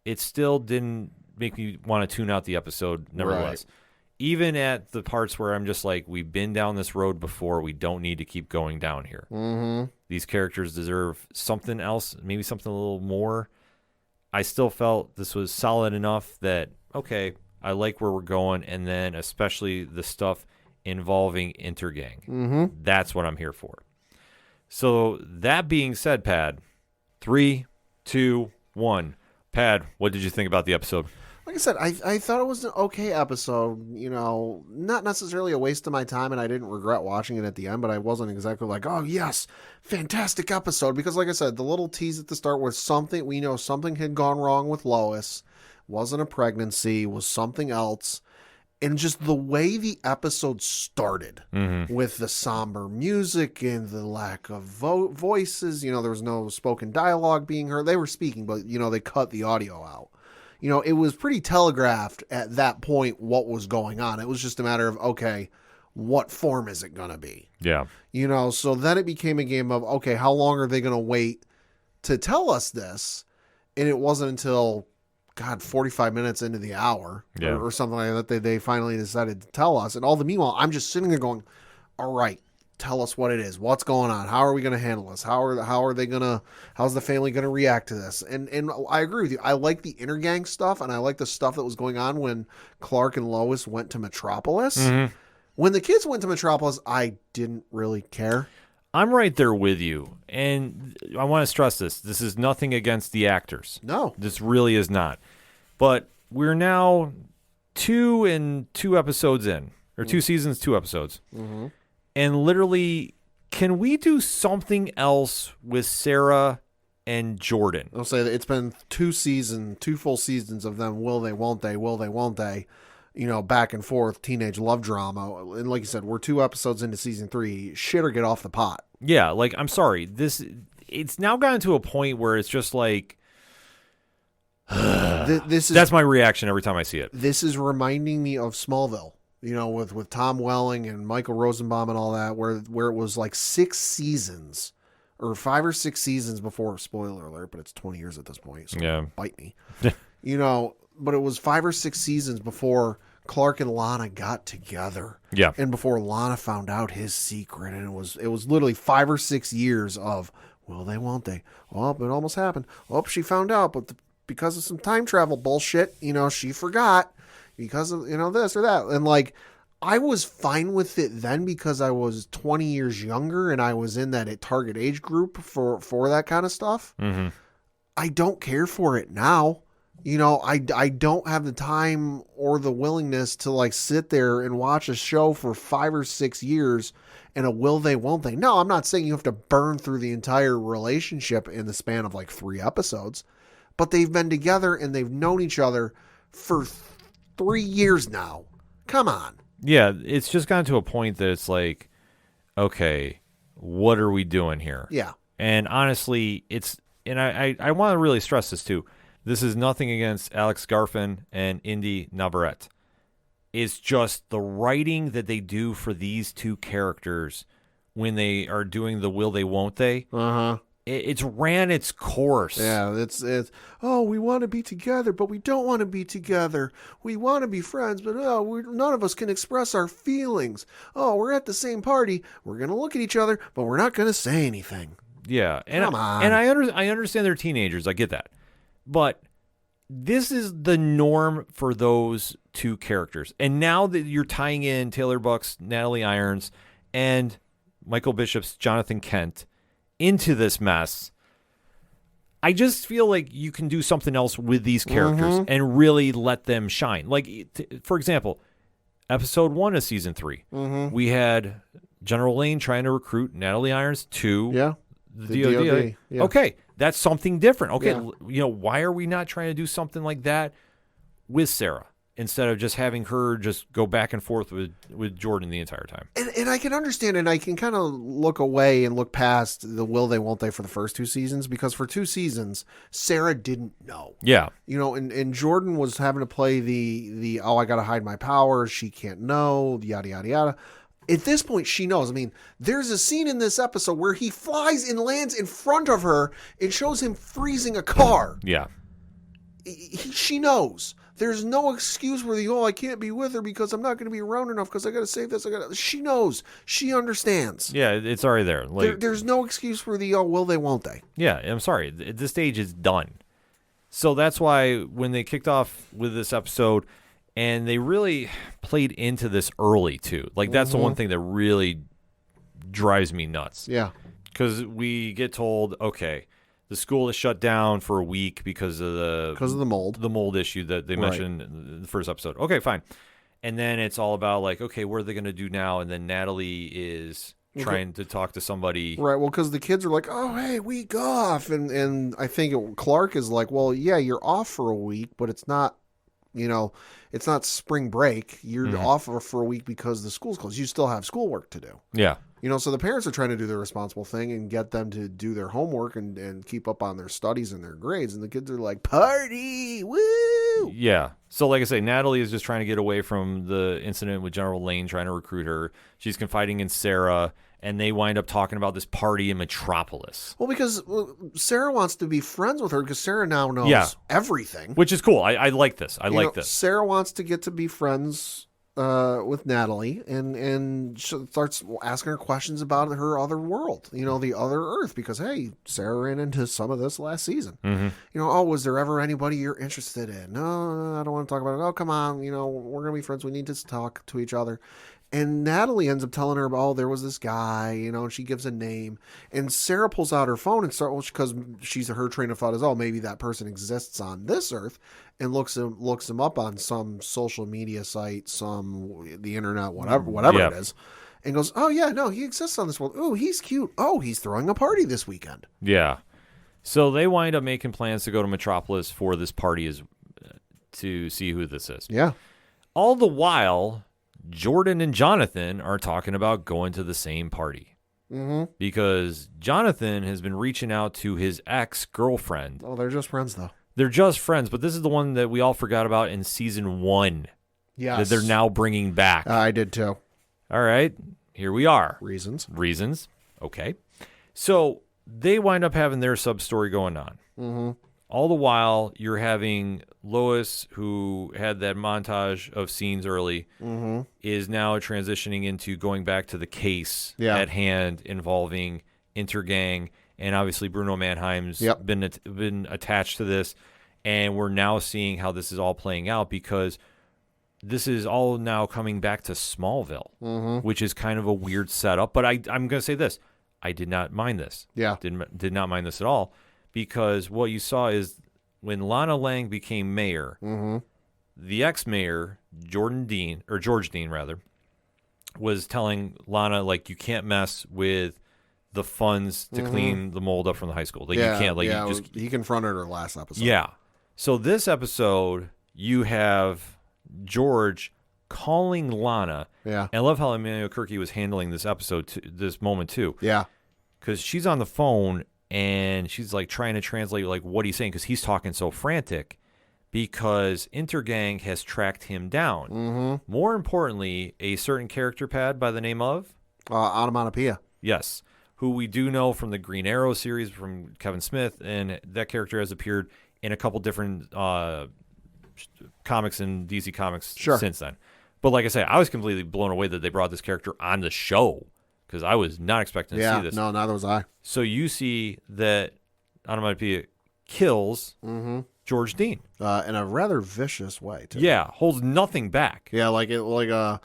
It still didn't make me want to tune out the episode, nevertheless. Right. Even at the parts where I'm just like, we've been down this road before. We don't need to keep going down here. Mm-hmm. These characters deserve something else, maybe something a little more. I still felt this was solid enough that, okay, I like where we're going, and then especially the stuff involving Intergang. Mm-hmm. That's what I'm here for. So that being said, Pad, 3, 2, 1. Pad, what did you think about the episode? Like I said, I thought it was an okay episode. You know, not necessarily a waste of my time, and I didn't regret watching it at the end, but I wasn't exactly like, oh, yes, fantastic episode. Because like I said, the little tease at the start was something, we know something had gone wrong with Lois. Wasn't a pregnancy, was something else. And just the way the episode started with the somber music and the lack of voices, you know, there was no spoken dialogue being heard. They were speaking, but, you know, they cut the audio out. You know, it was pretty telegraphed at that point what was going on. It was just a matter of, okay, what form is it going to be? Yeah. You know, so then it became a game of, okay, how long are they going to wait to tell us this? And it wasn't until, 45 minutes into the hour or something like that, they finally decided to tell us. And all the meanwhile, I'm just sitting there going, all right, tell us what it is. What's going on? How are we going to handle this? How's the family going to react to this? And I agree with you. I like the intergang stuff, and I like the stuff that was going on when Clark and Lois went to Metropolis. When the kids went to Metropolis, I didn't really care. I'm right there with you. And I want to stress this. This is nothing against the actors. No. This really is not. But we're now 2 episodes in, or 2 seasons, 2 episodes. And literally, can we do something else with Sarah and Jordan? I'll say that it's been 2 full seasons of them. Will they, won't they, will they, won't they? You know, back and forth, teenage love drama. And like you said, we're 2 episodes into season 3. Shit or get off the pot. Yeah, like, I'm sorry. It's now gotten to a point where it's just like, that's my reaction every time I see it. This is reminding me of Smallville, you know, with Tom Welling and Michael Rosenbaum and all that, where it was like 6 seasons or 5 or 6 seasons before, spoiler alert, but it's 20 years at this point, so yeah. Bite me. You know, but it was 5 or 6 seasons before Clark and Lana got together. Yeah. And before Lana found out his secret. And it was literally 5 or 6 years of, will they, won't they? Oh, it almost happened. Oh, she found out, but because of some time travel bullshit, you know, she forgot because of, you know, this or that. And like, I was fine with it then because I was 20 years younger and I was in that target age group for that kind of stuff. I don't care for it now. You know, I don't have the time or the willingness to like sit there and watch a show for 5 or 6 years and a will they, won't they. No, I'm not saying you have to burn through the entire relationship in the span of like 3 episodes, but they've been together and they've known each other for 3 years now. Come on. Yeah, it's just gotten to a point that it's like, okay, what are we doing here? Yeah. And honestly, I want to really stress this too. This is nothing against Alex Garfin and Indy Navarrete. It's just the writing that they do for these 2 characters when they are doing the will they, won't they. It's ran its course. Yeah, it's oh, we want to be together, but we don't want to be together. We want to be friends, but none of us can express our feelings. Oh, we're at the same party. We're going to look at each other, but we're not going to say anything. Yeah, and Come on. And I understand they're teenagers. I get that. But this is the norm for those 2 characters. And now that you're tying in Taylor Buck's Natalie Irons and Michael Bishop's Jonathan Kent into this mess, I just feel like you can do something else with these characters and really let them shine. Like, for example, episode 1 of season 3, we had General Lane trying to recruit Natalie Irons to the DOD. Yeah. Okay, that's something different. Okay, Yeah. you know, why are we not trying to do something like that with Sarah instead of just having her just go back and forth with Jordan the entire time? And I can understand, and I can kind of look away and look past the will they, won't they for the first 2 seasons, because for 2 seasons, Sarah didn't know. Yeah. You know, and Jordan was having to play the I got to hide my powers, she can't know, yada, yada, yada. At this point, she knows. I mean, there's a scene in this episode where he flies and lands in front of her and shows him freezing a car. Yeah. She knows. There's no excuse where I can't be with her because I'm not going to be around enough because I got to save this. She knows. She understands. Yeah, it's already there. Like, there's no excuse for the will they, won't they. Yeah, I'm sorry. At this stage, it's done. So that's why when they kicked off with this episode, and they really played into this early, too. Like, that's the one thing that really drives me nuts. Yeah. Because we get told, okay, the school is shut down for a week because of the mold issue that they mentioned in the first episode. Okay, fine. And then it's all about like, okay, what are they going to do now? And then Natalie is trying to talk to somebody. Right. Well, because the kids are like, oh, hey, week off. And I think Clark is like, well, yeah, you're off for a week, but it's not, it's not spring break. You're off for a week because the school's closed. You still have schoolwork to do. Yeah. So the parents are trying to do the responsible thing and get them to do their homework and keep up on their studies and their grades. And the kids are like, party, woo! Yeah. So like I say, Natalie is just trying to get away from the incident with General Lane trying to recruit her. She's confiding in Sarah, and they wind up talking about this party in Metropolis. Well, because Sarah wants to be friends with her because Sarah now knows everything. Which is cool. I like this. I like this. Sarah wants to get to be friends with Natalie and she starts asking her questions about her other world, the other Earth, because hey, Sarah ran into some of this last season. Oh, was there ever anybody you're interested in? No, I don't want to talk about it. Oh, come on, we're gonna be friends. We need to talk to each other. And Natalie ends up telling her, oh, there was this guy, and she gives a name. And Sarah pulls out her phone and starts, because her train of thought is, oh, maybe that person exists on this Earth, and looks him up on some social media site, the internet, whatever it is, and goes, oh yeah, no, he exists on this world. Oh, he's cute. Oh, he's throwing a party this weekend. Yeah. So they wind up making plans to go to Metropolis for this party to see who this is. Yeah. All the while, Jordan and Jonathan are talking about going to the same party. Because Jonathan has been reaching out to his ex-girlfriend. Oh, they're just friends, though. They're just friends, but this is the one that we all forgot about in season 1. Yes. That they're now bringing back. I did, too. All right. Here we are. Reasons. Okay. So they wind up having their sub-story going on. All the while, you're having Lois, who had that montage of scenes early, is now transitioning into going back to the case at hand involving Intergang, and obviously Bruno Mannheim's been attached to this, and we're now seeing how this is all playing out because this is all now coming back to Smallville, which is kind of a weird setup. But I'm going to say this. I did not mind this. Yeah. Did not mind this at all. Because what you saw is when Lana Lang became mayor, the ex-mayor, George Dean, was telling Lana, like, you can't mess with the funds to clean the mold up from the high school. Like, you can't. Like, he confronted her last episode. Yeah. So this episode, you have George calling Lana. Yeah. And I love how Emmanuel Kirky was handling this this moment, too. Yeah. Because she's on the phone, and she's like trying to translate like what he's saying because he's talking so frantic because Intergang has tracked him down. More importantly, a certain character pad by the name of Onomatopoeia. Yes, who we do know from the Green Arrow series from Kevin Smith, and that character has appeared in a couple different comics and DC Comics since then. But like I say, I was completely blown away that they brought this character on the show. Because I was not expecting to see this. No, neither was I. So you see that Onomatopoeia kills George Dean in a rather vicious way, too. Yeah, holds nothing back. Yeah,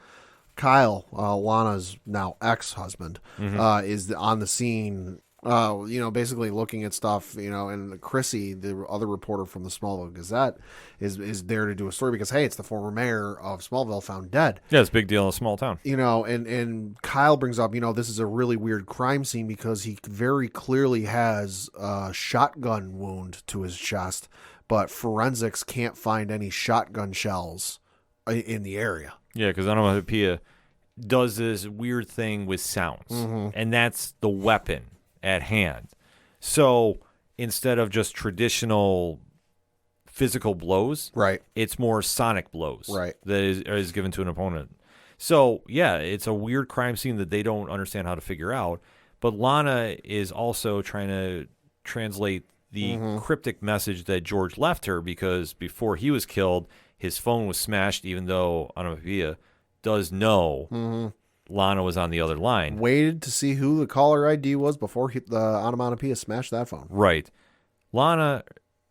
Kyle, Lana's now ex-husband, is on the scene. Basically looking at stuff, and Chrissy, the other reporter from the Smallville Gazette, is there to do a story because, hey, it's the former mayor of Smallville found dead. Yeah, it's a big deal in a small town. And Kyle brings up, this is a really weird crime scene because he very clearly has a shotgun wound to his chest, but forensics can't find any shotgun shells in the area. Yeah, because Onomatopoeia does this weird thing with sounds, and that's the weapon at hand. So instead of just traditional physical blows, right, it's more sonic blows, right, that is given to an opponent. So yeah, it's a weird crime scene that they don't understand how to figure out. But Lana is also trying to translate the cryptic message that George left her because before he was killed, his phone was smashed. Even though Onomatopoeia does know Lana was on the other line. Waited to see who the caller ID was before the Onomatopoeia smashed that phone. Right. Lana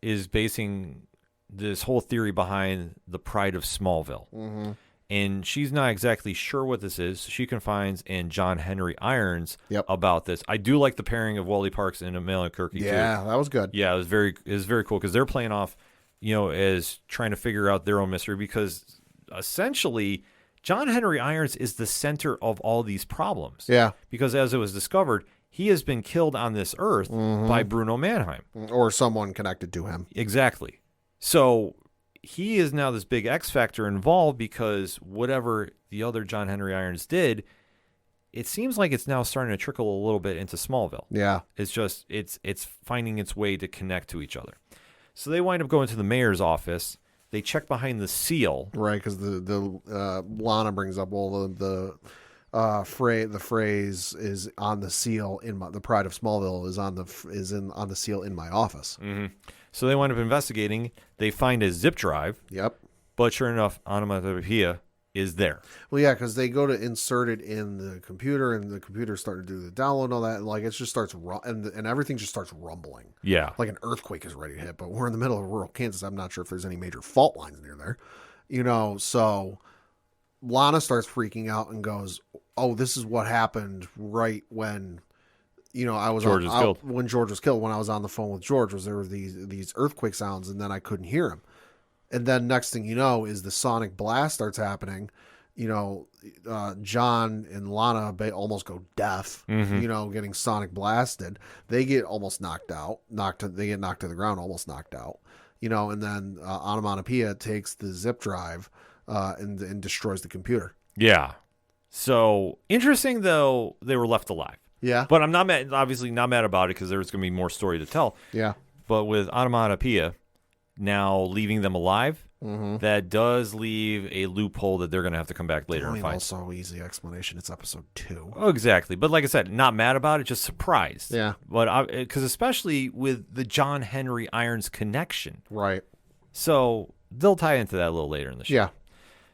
is basing this whole theory behind the pride of Smallville. and she's not exactly sure what this is. She confides in John Henry Irons Yep. about this. I do like the pairing of Wally Parks and Amelia Kirky, too. Yeah, that was good. Yeah, it was very cool because they're playing off, as trying to figure out their own mystery, because essentially John Henry Irons is the center of all these problems. Yeah. Because as it was discovered, he has been killed on this earth by Bruno Mannheim. Or someone connected to him. Exactly. So he is now this big X factor involved, because whatever the other John Henry Irons did, it seems like it's now starting to trickle a little bit into Smallville. Yeah. It's just it's finding its way to connect to each other. So they wind up going to the mayor's office. They check behind the seal. Right, because the Lana brings up, well, the phrase is on the seal in the Pride of Smallville is on the seal in my office. Mm-hmm. So they wind up investigating. They find a zip drive. Yep. But sure enough, onomatopoeia is there. Well, yeah, because they go to insert it in the computer, and the computer's starting to do the download and all that, and like it just starts and everything just starts rumbling. Yeah. Like an earthquake is ready to hit, but we're in the middle of rural Kansas. I'm not sure if there's any major fault lines near there. So Lana starts freaking out and goes, "Oh, this is what happened right when." I was killed. When George was killed. When I was on the phone with George, there were these earthquake sounds, and then I couldn't hear him. And then next thing you know is the sonic blast starts happening. John and Lana almost go deaf. Getting sonic blasted. They get almost knocked out. They get knocked to the ground, almost knocked out. And then Onomatopoeia takes the zip drive and destroys the computer. Yeah. So interesting, though, they were left alive. Yeah. But I'm not mad, obviously not mad about it, because there's going to be more story to tell. Yeah. But with Onomatopoeia now leaving them alive, that does leave a loophole that they're going to have to come back later and find. Also, easy explanation. It's episode 2. Oh, exactly. But like I said, not mad about it, just surprised. Yeah. But because especially with the John Henry Irons connection. Right. So they'll tie into that a little later in the show. Yeah.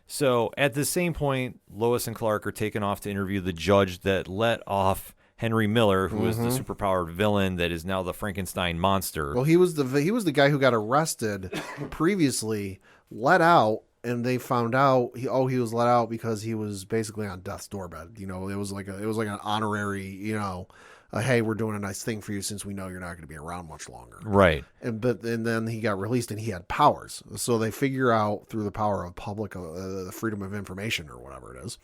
So at the same point, Lois and Clark are taken off to interview the judge that let off Henry Miller, who is the superpowered villain that is now the Frankenstein monster. Well, he was the guy who got arrested previously, let out, and they found out he was let out because he was basically on death's doorbed. It was like an honorary, hey, we're doing a nice thing for you since we know you're not going to be around much longer. Right. And then he got released and he had powers. So they figure out through the power of public, the freedom of information or whatever it is,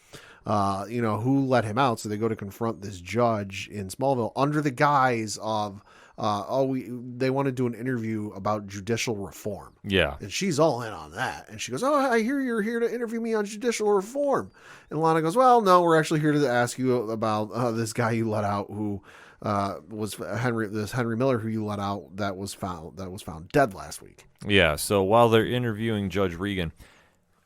who let him out. So they go to confront this judge in Smallville under the guise of, they want to do an interview about judicial reform. Yeah. And she's all in on that. And she goes, "Oh, I hear you're here to interview me on judicial reform." And Lana goes, "Well, no, we're actually here to ask you about this guy you let out who was Henry Miller, who you let out that was found dead last week." Yeah. So while they're interviewing Judge Regan,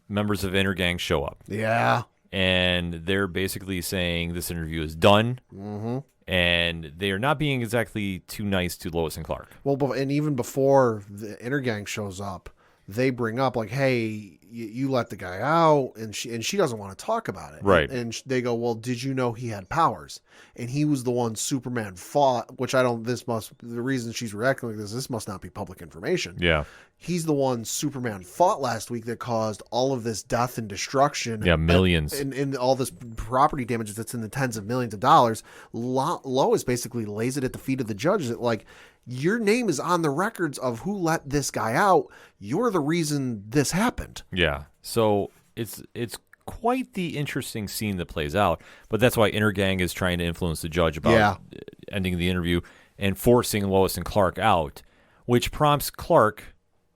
members of Intergang show up. Yeah. And they're basically saying this interview is done. Mm-hmm. And they are not being exactly too nice to Lois and Clark. Well, and even before the Intergang shows up, they bring up like, "Hey, you let the guy out," and she doesn't want to talk about it. Right. And they go, "Well, did you know he had powers?" And he was the one Superman fought, which the reason she's reacting like this must not be public information. Yeah. He's the one Superman fought last week that caused all of this death and destruction. Yeah, millions. And all this property damage that's in the tens of millions of dollars. Lois basically lays it at the feet of the judge that, like, your name is on the records of who let this guy out. You're the reason this happened. Yeah. So it's quite the interesting scene that plays out. But that's why Intergang is trying to influence the judge about ending the interview and forcing Lois and Clark out, which prompts Clark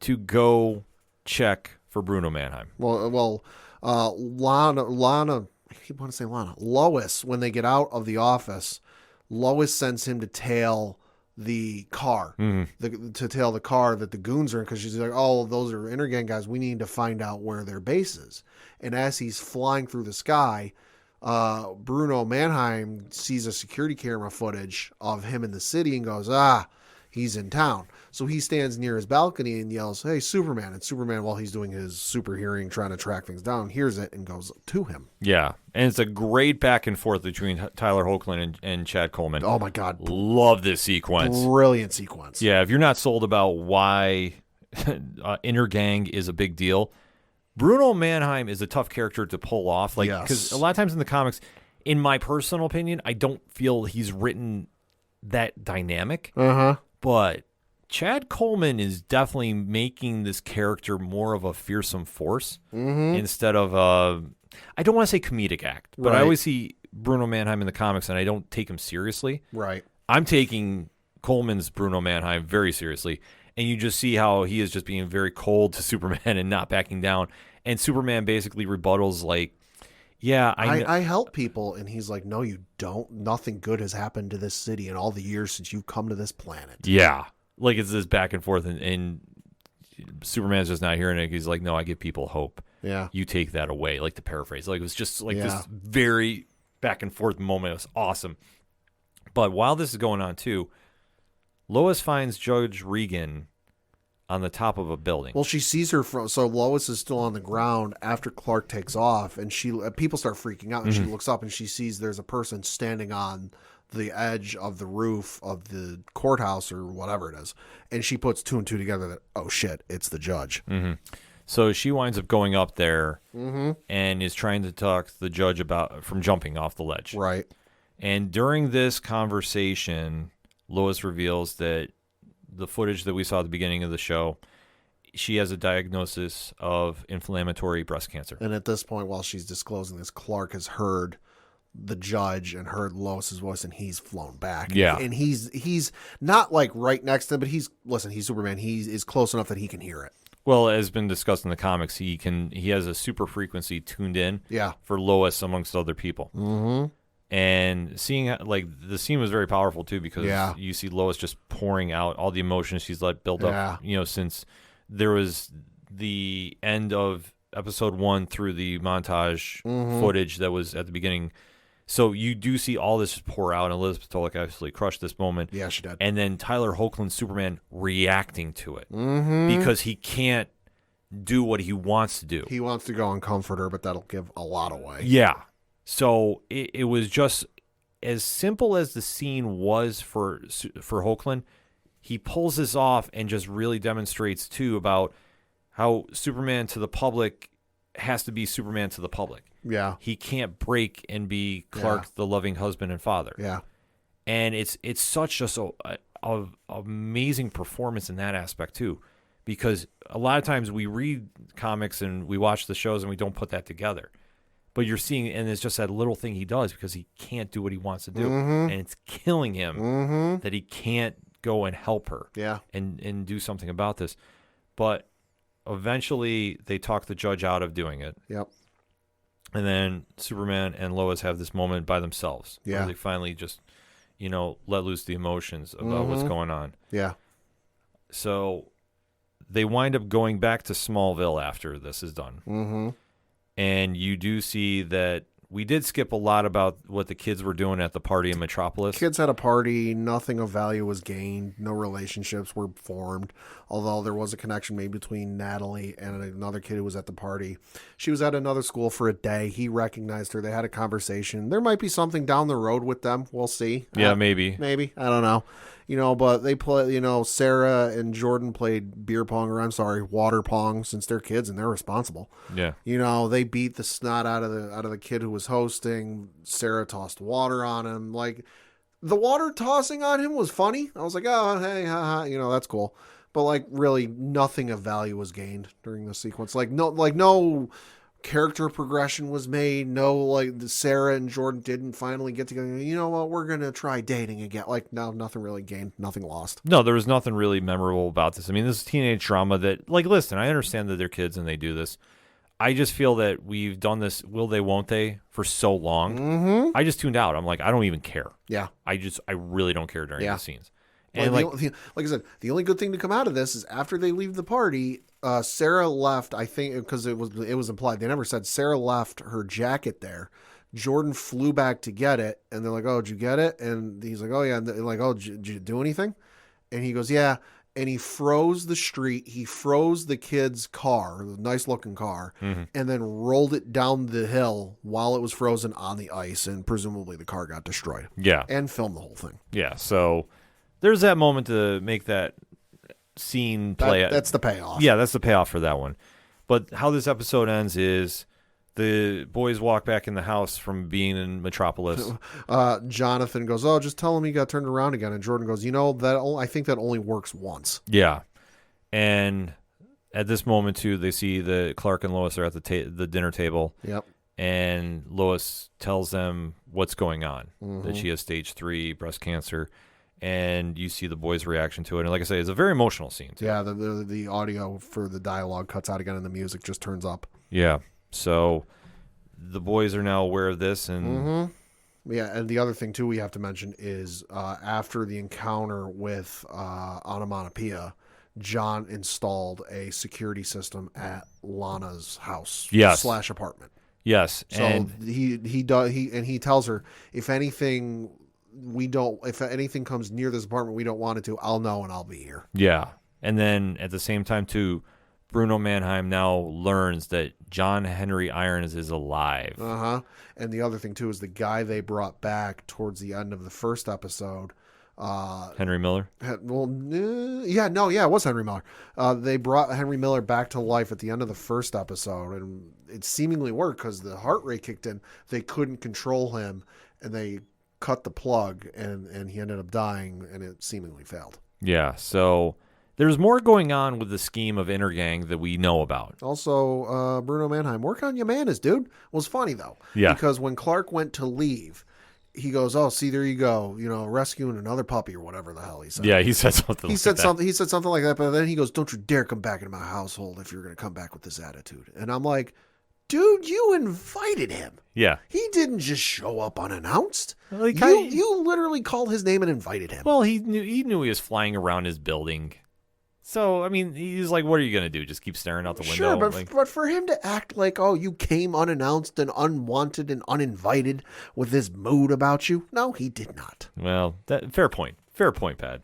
to go check for Bruno Mannheim. Lana, I keep wanting to say Lana. Lois, when they get out of the office, Lois sends him to tail the car, to tail the car that the goons are in, because she's like, "Oh, those are Intergang guys. We need to find out where their base is." And as he's flying through the sky, Bruno Mannheim sees a security camera footage of him in the city and goes, he's in town. So he stands near his balcony and yells, "Hey, Superman." And Superman, while he's doing his super hearing, trying to track things down, hears it and goes to him. Yeah. And it's a great back and forth between Tyler Hoechlin and Chad Coleman. Oh, my God. Love this sequence. Brilliant sequence. Yeah. If you're not sold about why Intergang is a big deal, Bruno Mannheim is a tough character to pull off. Like, because Yes. a lot of times in the comics, in my personal opinion, I don't feel he's written that dynamic. But Chad Coleman is definitely making this character more of a fearsome force instead of I don't want to say comedic act, but I Right. always see Bruno Mannheim in the comics and I don't take him seriously. Right. I'm taking Coleman's Bruno Mannheim very seriously, and you just see how he is just being very cold to Superman and not backing down. And Superman basically rebuttals like, yeah, I help people, and he's like, no, you don't. Nothing good has happened to this city in all the years since you've come to this planet. yeah. Like it's this back and forth, and Superman's just not hearing it. He's like, no, I give people hope. Yeah. You take that away, like to paraphrase. Like it was just like Yeah. this very back and forth moment. It was awesome. But while this is going on too, Lois finds Judge Regan on the top of a building. Well, she sees her so Lois is still on the ground after Clark takes off, and people start freaking out, and she looks up and she sees there's a person standing on the edge of the roof of the courthouse or whatever it is, and she puts two and two together that, oh shit, it's the judge. So she winds up going up there and is trying to talk the judge about from jumping off the ledge. Right. And during this conversation, Lois reveals that the footage that we saw at the beginning of the show, she has a diagnosis of inflammatory breast cancer. And at this point, while she's disclosing this, Clark has heard the judge and heard Lois's voice, and he's flown back. Yeah. And he's not like right next to him, but he's Superman. He is close enough that he can hear it. Well, as been discussed in the comics, he has a super frequency tuned in Yeah. for Lois amongst other people. And seeing like the scene was very powerful too, because Yeah. you see Lois just pouring out all the emotions she's let build up, since there was the end of episode 1 through the montage footage that was at the beginning. So you do see all this pour out, and Elizabeth Tulloch absolutely crushed this moment. Yeah, she did. And then Tyler Hoechlin's Superman reacting to it because he can't do what he wants to do. He wants to go and comfort her, but that'll give a lot away. Yeah. So it was just as simple as the scene was for Hoechlin. He pulls this off and just really demonstrates too about how Superman to the public has to be Superman to the public. Yeah. He can't break and be Clark, the loving husband and father. Yeah. And it's such just a amazing performance in that aspect too, because a lot of times we read comics and we watch the shows and we don't put that together. But you're seeing, and it's just that little thing he does because he can't do what he wants to do, and it's killing him that he can't go and help her, and do something about this. But eventually, they talk the judge out of doing it. Yep. And then Superman and Lois have this moment by themselves, where they finally just, let loose the emotions about what's going on. Yeah. So they wind up going back to Smallville after this is done. And you do see that we did skip a lot about what the kids were doing at the party in Metropolis. Kids had a party. Nothing of value was gained. No relationships were formed. Although there was a connection maybe between Natalie and another kid who was at the party. She was at another school for a day. He recognized her. They had a conversation. There might be something down the road with them. We'll see. Yeah, maybe. Maybe. I don't know. But they play, Sarah and Jordan played beer pong, or water pong, since they're kids and they're responsible. Yeah. They beat the snot out of the kid who was hosting. Sarah tossed water on him. Like, the water tossing on him was funny. I was like, oh, hey, haha, that's cool. But like, really, nothing of value was gained during the sequence. No character progression was made. No, like, Sarah and Jordan didn't finally get together. You know what? We're gonna try dating again. Like, no, nothing really gained. Nothing lost. No, there was nothing really memorable about this. I mean, this is teenage drama that, like, listen, I understand that they're kids and they do this. I just feel that we've done this, will they, won't they, for so long. I just tuned out. I'm like, I don't even care. Yeah. I really don't care during the scenes. And like I said, the only good thing to come out of this is after they leave the party, Sarah left, I think, because it was implied. They never said Sarah left her jacket there. Jordan flew back to get it, and they're like, oh, did you get it? And he's like, oh, yeah. And they're like, oh, did you do anything? And he goes, yeah. And he froze the street. He froze the kid's car, the nice-looking car, and then rolled it down the hill while it was frozen on the ice, and presumably the car got destroyed. Yeah. And filmed the whole thing. Yeah, so there's that moment to make that scene play. That's the payoff. Yeah, that's the payoff for that one. But how this episode ends is the boys walk back in the house from being in Metropolis. Jonathan goes, "Oh, just tell him he got turned around again." And Jordan goes, I think that only works once. Yeah. And at this moment, too, they see that Clark and Lois are at the dinner table. Yep. And Lois tells them what's going on, that she has stage 3 breast cancer. And you see the boys' reaction to it. And like I say, it's a very emotional scene, too. Yeah, the audio for the dialogue cuts out again and the music just turns up. Yeah. So the boys are now aware of this. And yeah, and the other thing, too, we have to mention is after the encounter with Onomatopoeia, John installed a security system at Lana's house / apartment. Yes. So and he tells her, if anything comes near this apartment we don't want it to, I'll know and I'll be here. Yeah. And then at the same time, too, Bruno Mannheim now learns that John Henry Irons is alive. And the other thing, too, is the guy they brought back towards the end of the first episode. Henry Miller? It was Henry Miller. They brought Henry Miller back to life at the end of the first episode, and it seemingly worked because the heart rate kicked in. They couldn't control him, and they cut the plug, and he ended up dying, and it seemingly failed. Yeah, so there's more going on with the scheme of Intergang that we know about. Also, Bruno Mannheim, work on your manners, dude. Was funny, though. Yeah. Because when Clark went to leave, he goes, "Oh, see, there you go, rescuing another puppy," or whatever the hell he said. Yeah, he said something. He said something like that, but then he goes, "Don't you dare come back into my household if you're going to come back with this attitude." And I'm like, dude, you invited him. Yeah. He didn't just show up unannounced. Well, you literally called his name and invited him. Well, he knew he was flying around his building. So, I mean, he's like, what are you going to do? Just keep staring out the window? Sure, but for him to act like, oh, you came unannounced and unwanted and uninvited with this mood about you, no, he did not. Well, fair point. Fair point, Pad.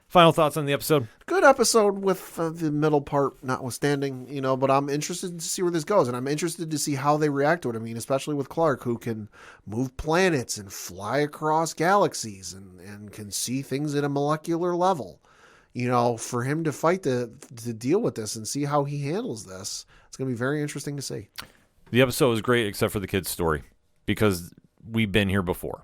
Final thoughts on the episode? Good episode with the middle part notwithstanding, but I'm interested to see where this goes, and I'm interested to see how they react to it. I mean, especially with Clark, who can move planets and fly across galaxies and can see things at a molecular level. For him to fight to deal with this and see how he handles this, it's going to be very interesting to see. The episode was great except for the kid's story because we've been here before.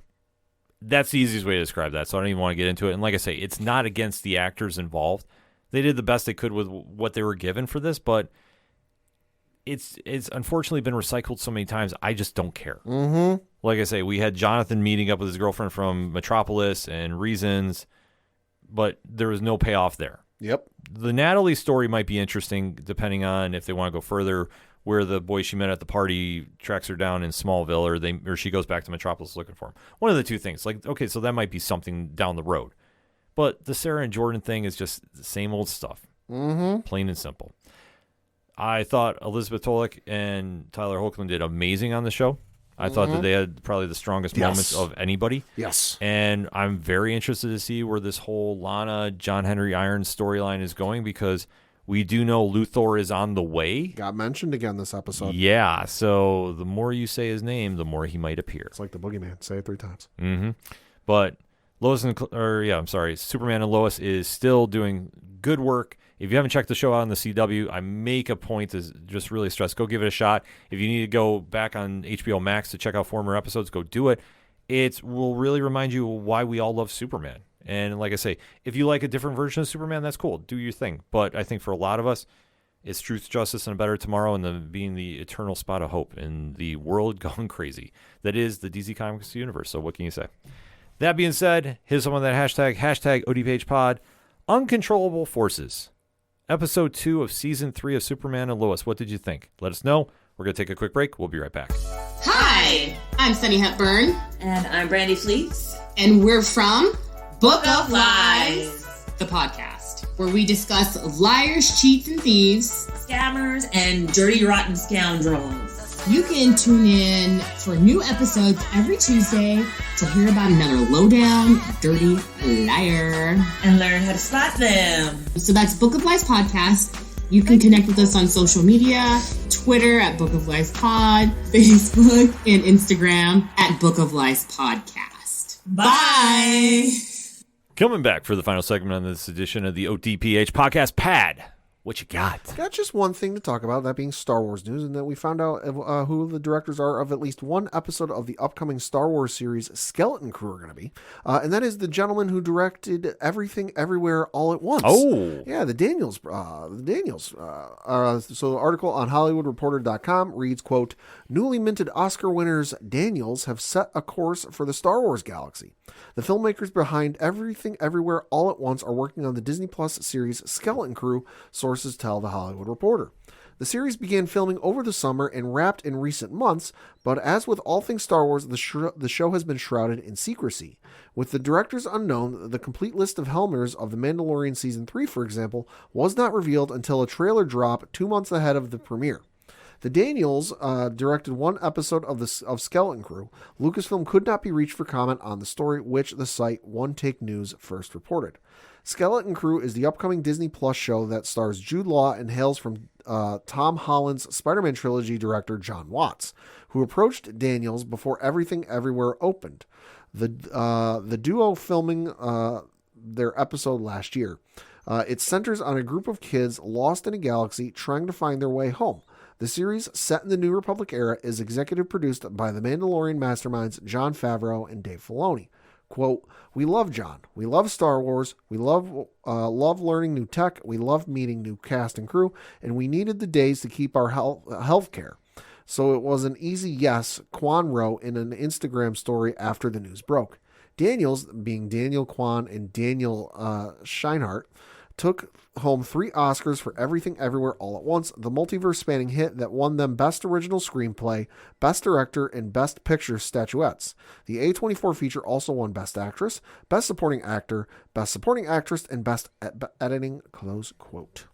That's the easiest way to describe that, so I don't even want to get into it. And like I say, it's not against the actors involved. They did the best they could with what they were given for this, but it's unfortunately been recycled so many times, I just don't care. Mm-hmm. Like I say, we had Jonathan meeting up with his girlfriend from Metropolis and Reasons, but there was no payoff there. Yep. The Natalie story might be interesting depending on if they want to go further, where the boy she met at the party tracks her down in Smallville, or she goes back to Metropolis looking for him. One of the two things. Like, okay, so that might be something down the road. But the Sarah and Jordan thing is just the same old stuff. Mm-hmm. Plain and simple. I thought Elizabeth Tolick and Tyler Hoechlin did amazing on the show. I thought that they had probably the strongest moments of anybody. Yes. And I'm very interested to see where this whole Lana, John Henry Irons storyline is going, because we do know Luthor is on the way. Got mentioned again this episode. Yeah, so the more you say his name, the more he might appear. It's like the boogeyman. Say it 3 times. Mm-hmm. But Superman and Lois is still doing good work. If you haven't checked the show out on the CW, I make a point to just really stress, go give it a shot. If you need to go back on HBO Max to check out former episodes, go do it. It will really remind you why we all love Superman. And like I say, if you like a different version of Superman, that's cool. Do your thing. But I think for a lot of us, it's truth, justice, and a better tomorrow, and being the eternal spot of hope in the world going crazy that is the DC Comics universe. So what can you say? That being said, here's some of that hashtag ODPH pod. Uncontrollable Forces. Episode 2 of Season 3 of Superman and Lois. What did you think? Let us know. We're going to take a quick break. We'll be right back. Hi, I'm Sunny Hepburn. And I'm Brandy Fleets. And we're from Book of Lies, the podcast, where we discuss liars, cheats, and thieves, scammers, and dirty, rotten scoundrels. You can tune in for new episodes every Tuesday to hear about another lowdown, dirty liar. And learn how to spot them. So that's Book of Lies Podcast. You can connect with us on social media, Twitter at Book of Lies Pod, Facebook and Instagram at Book of Lies Podcast. Bye! Coming back for the final segment on this edition of the ODPH podcast, Pad. What you got? Got just one thing to talk about, that being Star Wars news, and that we found out who the directors are of at least one episode of the upcoming Star Wars series Skeleton Crew are going to be. And that is the gentleman who directed Everything Everywhere All at Once. Oh. Yeah, the Daniels. So the article on HollywoodReporter.com reads, quote, newly minted Oscar winners Daniels have set a course for the Star Wars galaxy. The filmmakers behind Everything Everywhere All at Once are working on the Disney Plus series Skeleton Crew, sources tell The Hollywood Reporter. The series began filming over the summer and wrapped in recent months, but as with all things Star Wars, the show has been shrouded in secrecy. With the directors unknown, the complete list of helmers of The Mandalorian Season 3, for example, was not revealed until a trailer drop 2 months ahead of the premiere. The Daniels directed one episode of Skeleton Crew. Lucasfilm could not be reached for comment on the story, which the site One Take News first reported. Skeleton Crew is the upcoming Disney Plus show that stars Jude Law and hails from Tom Holland's Spider-Man trilogy director John Watts, who approached Daniels before Everything Everywhere opened. The duo filming their episode last year. It centers on a group of kids lost in a galaxy trying to find their way home. The series, set in the New Republic era, is executive produced by the Mandalorian masterminds Jon Favreau and Dave Filoni. Quote, we love John. We love Star Wars. We love learning new tech. We love meeting new cast and crew. And we needed the days to keep our health care. So it was an easy yes, Kwan wrote in an Instagram story after the news broke. Daniels, being Daniel Kwan and Daniel Scheinert, took home 3 Oscars for Everything Everywhere All at Once, the multiverse-spanning hit that won them Best Original Screenplay, Best Director, and Best Picture statuettes. The A24 feature also won Best Actress, Best Supporting Actor, Best Supporting Actress, and Best Editing, close quote.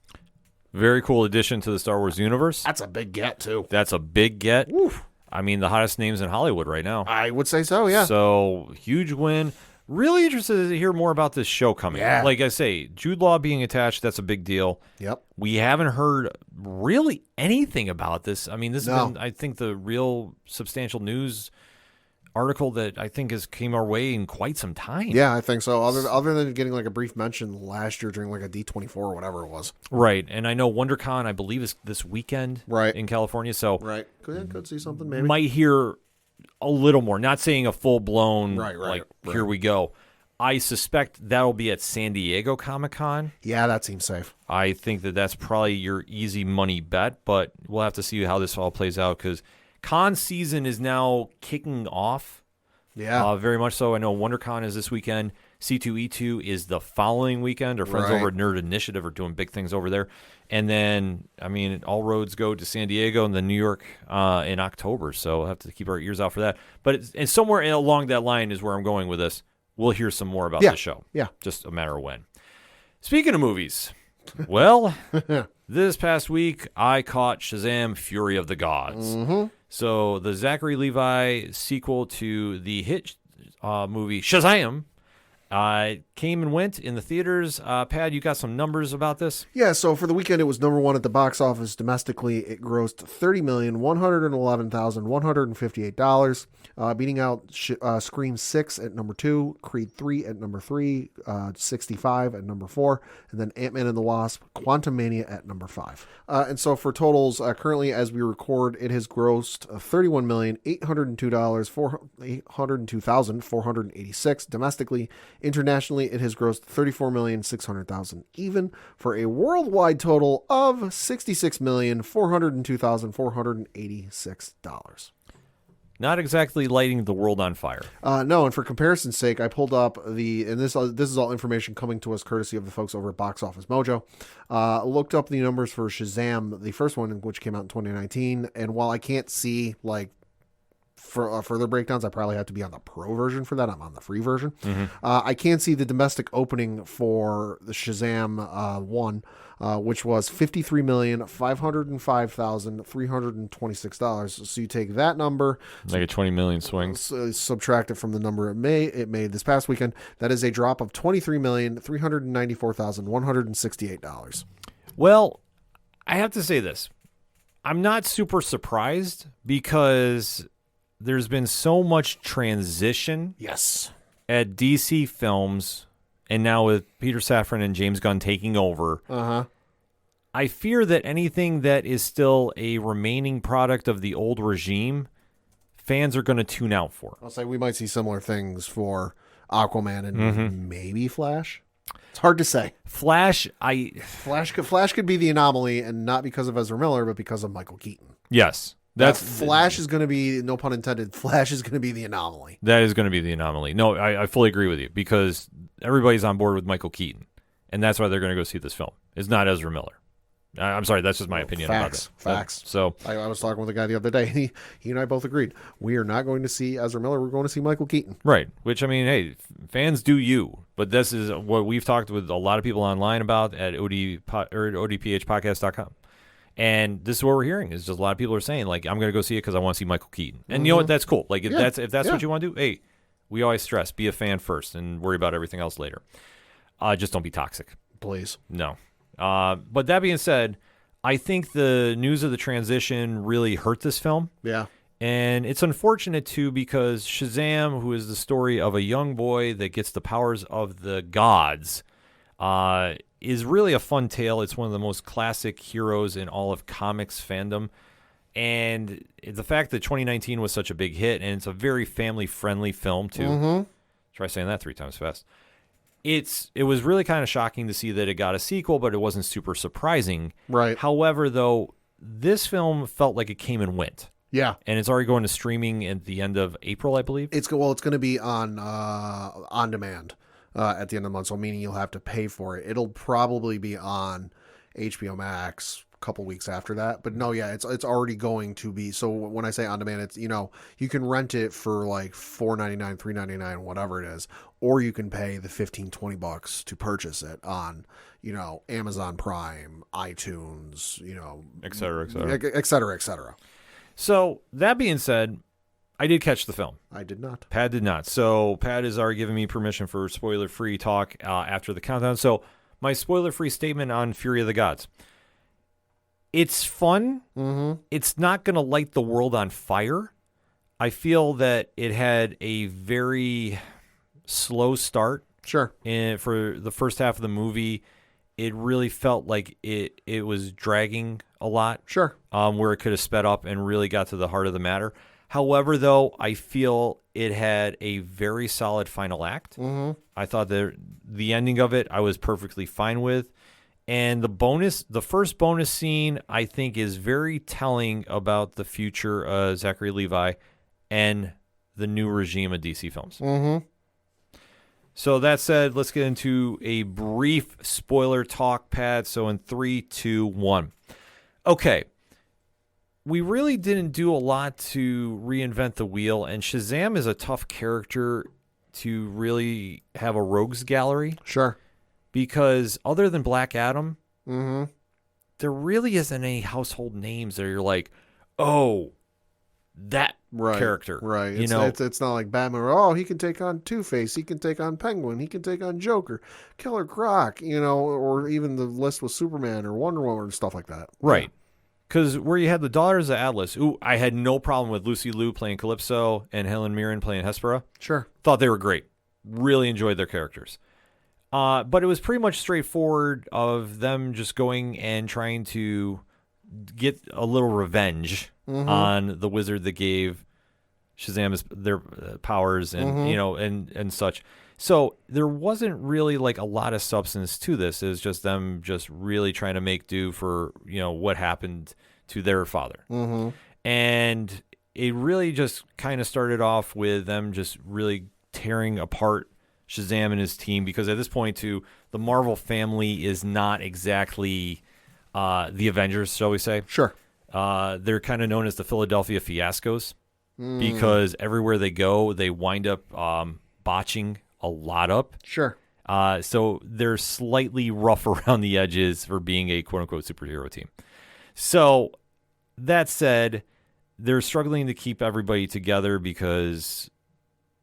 Very cool addition to the Star Wars universe. That's a big get, too. That's a big get. Oof. I mean, the hottest names in Hollywood right now. I would say so, yeah. So, huge win. Really interested to hear more about this show coming. Yeah. Like I say, Jude Law being attached, that's a big deal. Yep. We haven't heard really anything about this. I mean, this has been, I think, the real substantial news article that I think has came our way in quite some time. Yeah, I think so. Other than getting like a brief mention last year during like a D24 or whatever it was. Right. And I know WonderCon, I believe, is this weekend in California. So right. Could see something maybe. Might hear a little more. Not saying a full-blown, right. Here we go. I suspect that'll be at San Diego Comic-Con. Yeah, that seems safe. I think that's probably your easy money bet, but we'll have to see how this all plays out because con season is now kicking off. Yeah. Very much so. I know WonderCon is this weekend. C2E2 is the following weekend. Our friends over at Nerd Initiative are doing big things over there. And then, I mean, all roads go to San Diego and then New York in October. So we'll have to keep our ears out for that. But it's somewhere along that line is where I'm going with this. We'll hear some more about the show. Yeah. Just a matter of when. Speaking of movies, well, this past week I caught Shazam! Fury of the Gods. Mm-hmm. So the Zachary Levi sequel to the hit movie Shazam came and went in the theaters. Pad, you got some numbers about this? Yeah, so for the weekend, it was number 1 at the box office. Domestically, it grossed $30,111,158, beating out Scream 6 at number 2, Creed 3 at number 3, 65 at number 4, and then Ant-Man and the Wasp, Quantumania at number 5. And so for totals, currently as we record, it has grossed $31,802,486 domestically. Internationally, it has grossed $34,600,000 even, for a worldwide total of $66,402,486. Not exactly lighting the world on fire. No, and for comparison's sake, I pulled up and this is all information coming to us courtesy of the folks over at Box Office Mojo. Looked up the numbers for Shazam, the first one, which came out in 2019, and while I can't see like for further breakdowns, I probably have to be on the pro version for that. I'm on the free version. Mm-hmm. I can see the domestic opening for the Shazam 1, which was $53,505,326. So you take that number, like a 20 million swings, subtract it from the number it made this past weekend. That is a drop of $23,394,168. Well, I have to say this. I'm not super surprised because there's been so much transition at DC Films, and now with Peter Safran and James Gunn taking over, I fear that anything that is still a remaining product of the old regime, fans are going to tune out for. I'll say we might see similar things for Aquaman and maybe Flash. It's hard to say. Flash Flash could be the anomaly, and not because of Ezra Miller, but because of Michael Keaton. Yes. Flash is going to be, no pun intended, Flash is going to be the anomaly. That is going to be the anomaly. No, I fully agree with you because everybody's on board with Michael Keaton, and that's why they're going to go see this film. It's not Ezra Miller. I'm sorry, that's just my opinion about it. Facts. So I was talking with a guy the other day, and he and I both agreed. We are not going to see Ezra Miller. We're going to see Michael Keaton. right, which I mean, hey, fans do you, but this is what we've talked with a lot of people online about at ODPHpodcast.com. And this is what we're hearing is just a lot of people are saying, like, I'm going to go see it because I want to see Michael Keaton. And you know what? That's cool. Like, if that's what you want to do, hey, we always stress, be a fan first and worry about everything else later. Just don't be toxic. Please. No. But that being said, I think the news of the transition really hurt this film. Yeah. And it's unfortunate, too, because Shazam, who is the story of a young boy that gets the powers of the gods, is really a fun tale. It's one of the most classic heroes in all of comics fandom. And the fact that 2019 was such a big hit, and it's a very family-friendly film, too. Mm-hmm. Try saying that 3 times fast. It was really kind of shocking to see that it got a sequel, but it wasn't super surprising. Right. However, though, this film felt like it came and went. Yeah. And it's already going to streaming at the end of April, I believe. It's going to be on demand at the end of the month, so meaning you'll have to pay for it. It'll probably be on HBO Max a couple weeks after that. But no, yeah, it's already going to be. So when I say on demand, it's, you can rent it for like $4.99, $3.99, whatever it is, or you can pay the $15-$20 to purchase it on, Amazon Prime, iTunes, et cetera, et cetera. et cetera, et cetera. So that being said, I did catch the film. I did not. Pad did not. So Pad has already given me permission for spoiler-free talk after the countdown. So my spoiler-free statement on Fury of the Gods. It's fun. Mm-hmm. It's not going to light the world on fire. I feel that it had a very slow start. Sure. And for the first half of the movie, it really felt like it was dragging a lot. Sure. Where it could have sped up and really got to the heart of the matter. However, though, I feel it had a very solid final act. Mm-hmm. I thought that the ending of it I was perfectly fine with. And the first bonus scene, I think, is very telling about the future Zachary Levi and the new regime of DC films. Mm-hmm. So that said, let's get into a brief spoiler talk, Pat. So in 3, 2, 1. Okay. We really didn't do a lot to reinvent the wheel, and Shazam is a tough character to really have a rogues gallery. Sure. Because other than Black Adam, mm-hmm. there really isn't any household names that you're like, oh, that character. Right. It's not like Batman, he can take on Two-Face, he can take on Penguin, he can take on Joker, Killer Croc, or even the list with Superman or Wonder Woman and stuff like that. Right. Because where you had the Daughters of Atlas, I had no problem with Lucy Liu playing Calypso and Helen Mirren playing Hespera. Sure. Thought they were great. Really enjoyed their characters. But it was pretty much straightforward of them just going and trying to get a little revenge on the wizard that gave Shazam their powers and and such. So there wasn't really like a lot of substance to this. It was just them just really trying to make do for what happened to their father. Mm-hmm. And it really just kind of started off with them just really tearing apart Shazam and his team, because at this point too, the Marvel family is not exactly the Avengers, shall we say. Sure. They're kind of known as the Philadelphia Fiascos because everywhere they go, they wind up botching a lot up. Sure. So they're slightly rough around the edges for being a quote-unquote superhero team. So that said, they're struggling to keep everybody together because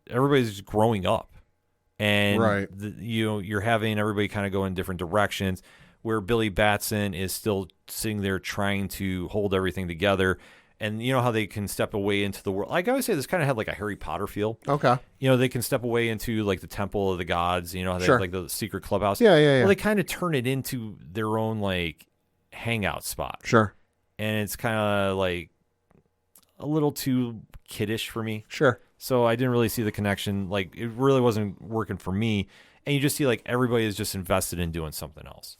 everybody's growing up. And right. You're having everybody kind of go in different directions, where Billy Batson is still sitting there trying to hold everything together. And you know how they can step away into the world. Like I always say, this kind of had like a Harry Potter feel. Okay. They can step away into like the Temple of the Gods. How they sure. have like the secret clubhouse. Yeah. Well, they kind of turn it into their own like hangout spot. Sure. And it's kind of like a little too kiddish for me. Sure. So I didn't really see the connection. Like, it really wasn't working for me. And you just see, like, everybody is just invested in doing something else.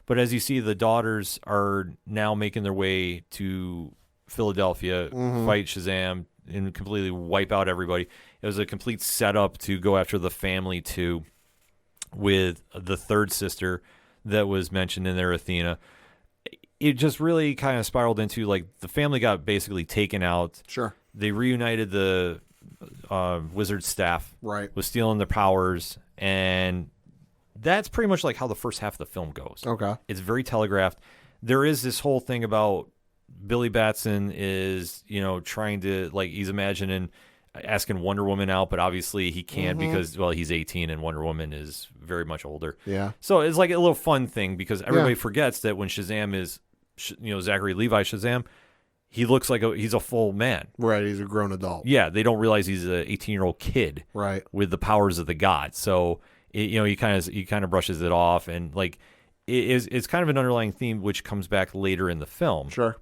But as you see, the daughters are now making their way to Philadelphia, fight Shazam, and completely wipe out everybody. It was a complete setup to go after the family, too, with the third sister that was mentioned in there, Athena. It just really kind of spiraled into, like, the family got basically taken out. Sure. They reunited the wizard staff. Right. Was stealing their powers, and that's pretty much like how the first half of the film goes. Okay. It's very telegraphed. There is this whole thing about Billy Batson is, trying to, like, he's imagining asking Wonder Woman out, but obviously he can't because, well, he's 18 and Wonder Woman is very much older. Yeah. So it's like a little fun thing because everybody forgets that when Shazam is, Zachary Levi Shazam, he looks like he's a full man. Right. He's a grown adult. Yeah. They don't realize he's an 18-year-old kid. Right. With the powers of the gods. So, he kind of brushes it off, and like it's kind of an underlying theme which comes back later in the film. Sure.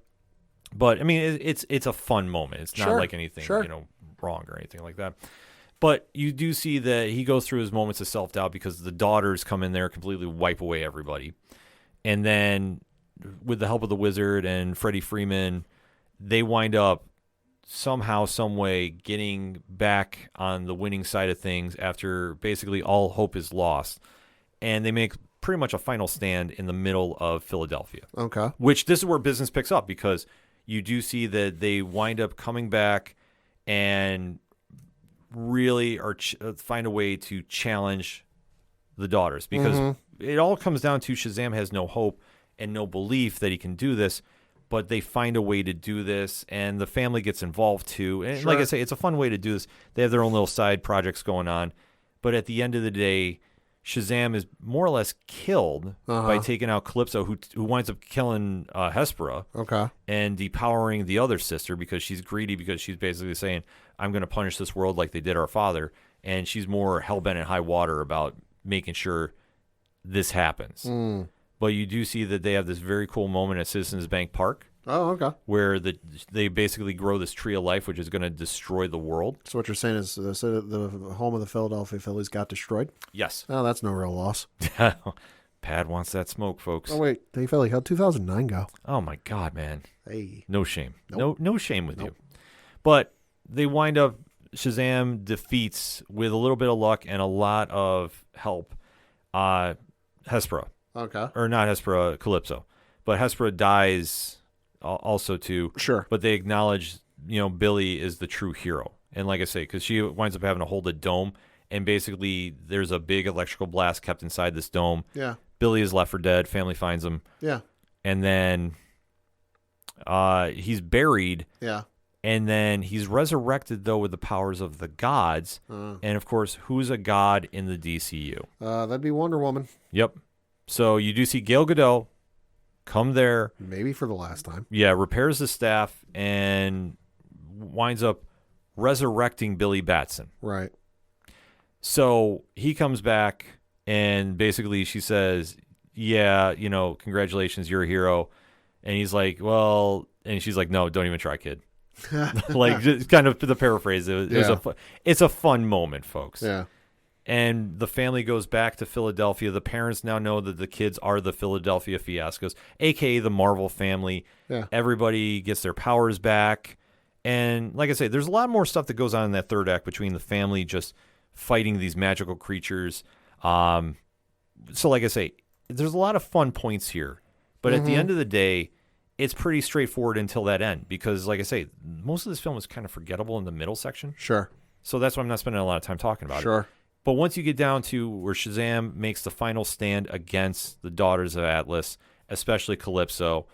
But I mean, it's a fun moment. It's not like anything wrong or anything like that. But you do see that he goes through his moments of self-doubt because the daughters come in there, completely wipe away everybody, and then with the help of the wizard and Freddie Freeman, they wind up somehow, some way getting back on the winning side of things after basically all hope is lost. And they make pretty much a final stand in the middle of Philadelphia. Okay. Which this is where business picks up because you do see that they wind up coming back and really find a way to challenge the daughters because it all comes down to Shazam has no hope and no belief that he can do this. But they find a way to do this, and the family gets involved too. And like I say, it's a fun way to do this. They have their own little side projects going on. But at the end of the day, Shazam is more or less killed by taking out Calypso, who winds up killing Hespera. Okay. And depowering the other sister because she's greedy, because she's basically saying, I'm going to punish this world like they did our father. And she's more hell-bent in high water about making sure this happens. But you do see that they have this very cool moment at Citizens Bank Park. Oh, okay. Where they basically grow this tree of life, which is going to destroy the world. So what you're saying is the home of the Philadelphia Phillies got destroyed? Yes. Oh, that's no real loss. Pad wants that smoke, folks. Oh, wait. They felt like how'd 2009 go? Oh, my God, man. Hey. No shame. Nope. No shame with you. But they wind up, Shazam defeats, with a little bit of luck and a lot of help, Hespera. Okay. Or not Hespera, Calypso. But Hespera dies also too. Sure. But they acknowledge, Billy is the true hero. And like I say, because she winds up having to hold a dome, and basically there's a big electrical blast kept inside this dome. Yeah. Billy is left for dead. Family finds him. Yeah. And then he's buried. Yeah. And then he's resurrected, though, with the powers of the gods. And, of course, who's a god in the DCU? That'd be Wonder Woman. Yep. So you do see Gal Gadot come there. Maybe for the last time. Yeah, repairs the staff and winds up resurrecting Billy Batson. Right. So he comes back and basically she says, yeah, congratulations, you're a hero. And he's like, well, and she's like, no, don't even try, kid. Like, just kind of the paraphrase. It's a fun moment, folks. Yeah. And the family goes back to Philadelphia. The parents now know that the kids are the Philadelphia Fiascos, a.k.a. the Marvel family. Yeah. Everybody gets their powers back. And like I say, there's a lot more stuff that goes on in that third act between the family just fighting these magical creatures. So like I say, there's a lot of fun points here. But at the end of the day, it's pretty straightforward until that end. Because like I say, most of this film is kind of forgettable in the middle section. Sure. So that's why I'm not spending a lot of time talking about it. Sure. But once you get down to where Shazam makes the final stand against the Daughters of Atlas, especially Calypso,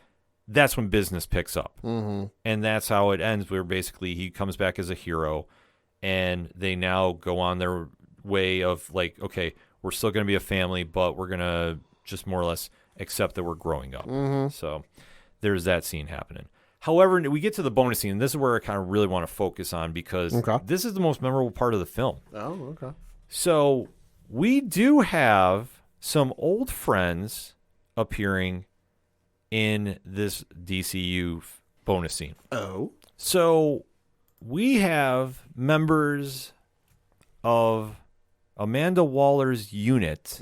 that's when business picks up. Mm-hmm. And that's how it ends, where basically he comes back as a hero, and they now go on their way of like, okay, we're still going to be a family, but we're going to just more or less accept that we're growing up. Mm-hmm. So there's that scene happening. However, we get to the bonus scene, and this is where I kind of really want to focus on because this is the most memorable part of the film. Oh, okay. So we do have some old friends appearing in this DCU bonus scene. Oh. So we have members of Amanda Waller's unit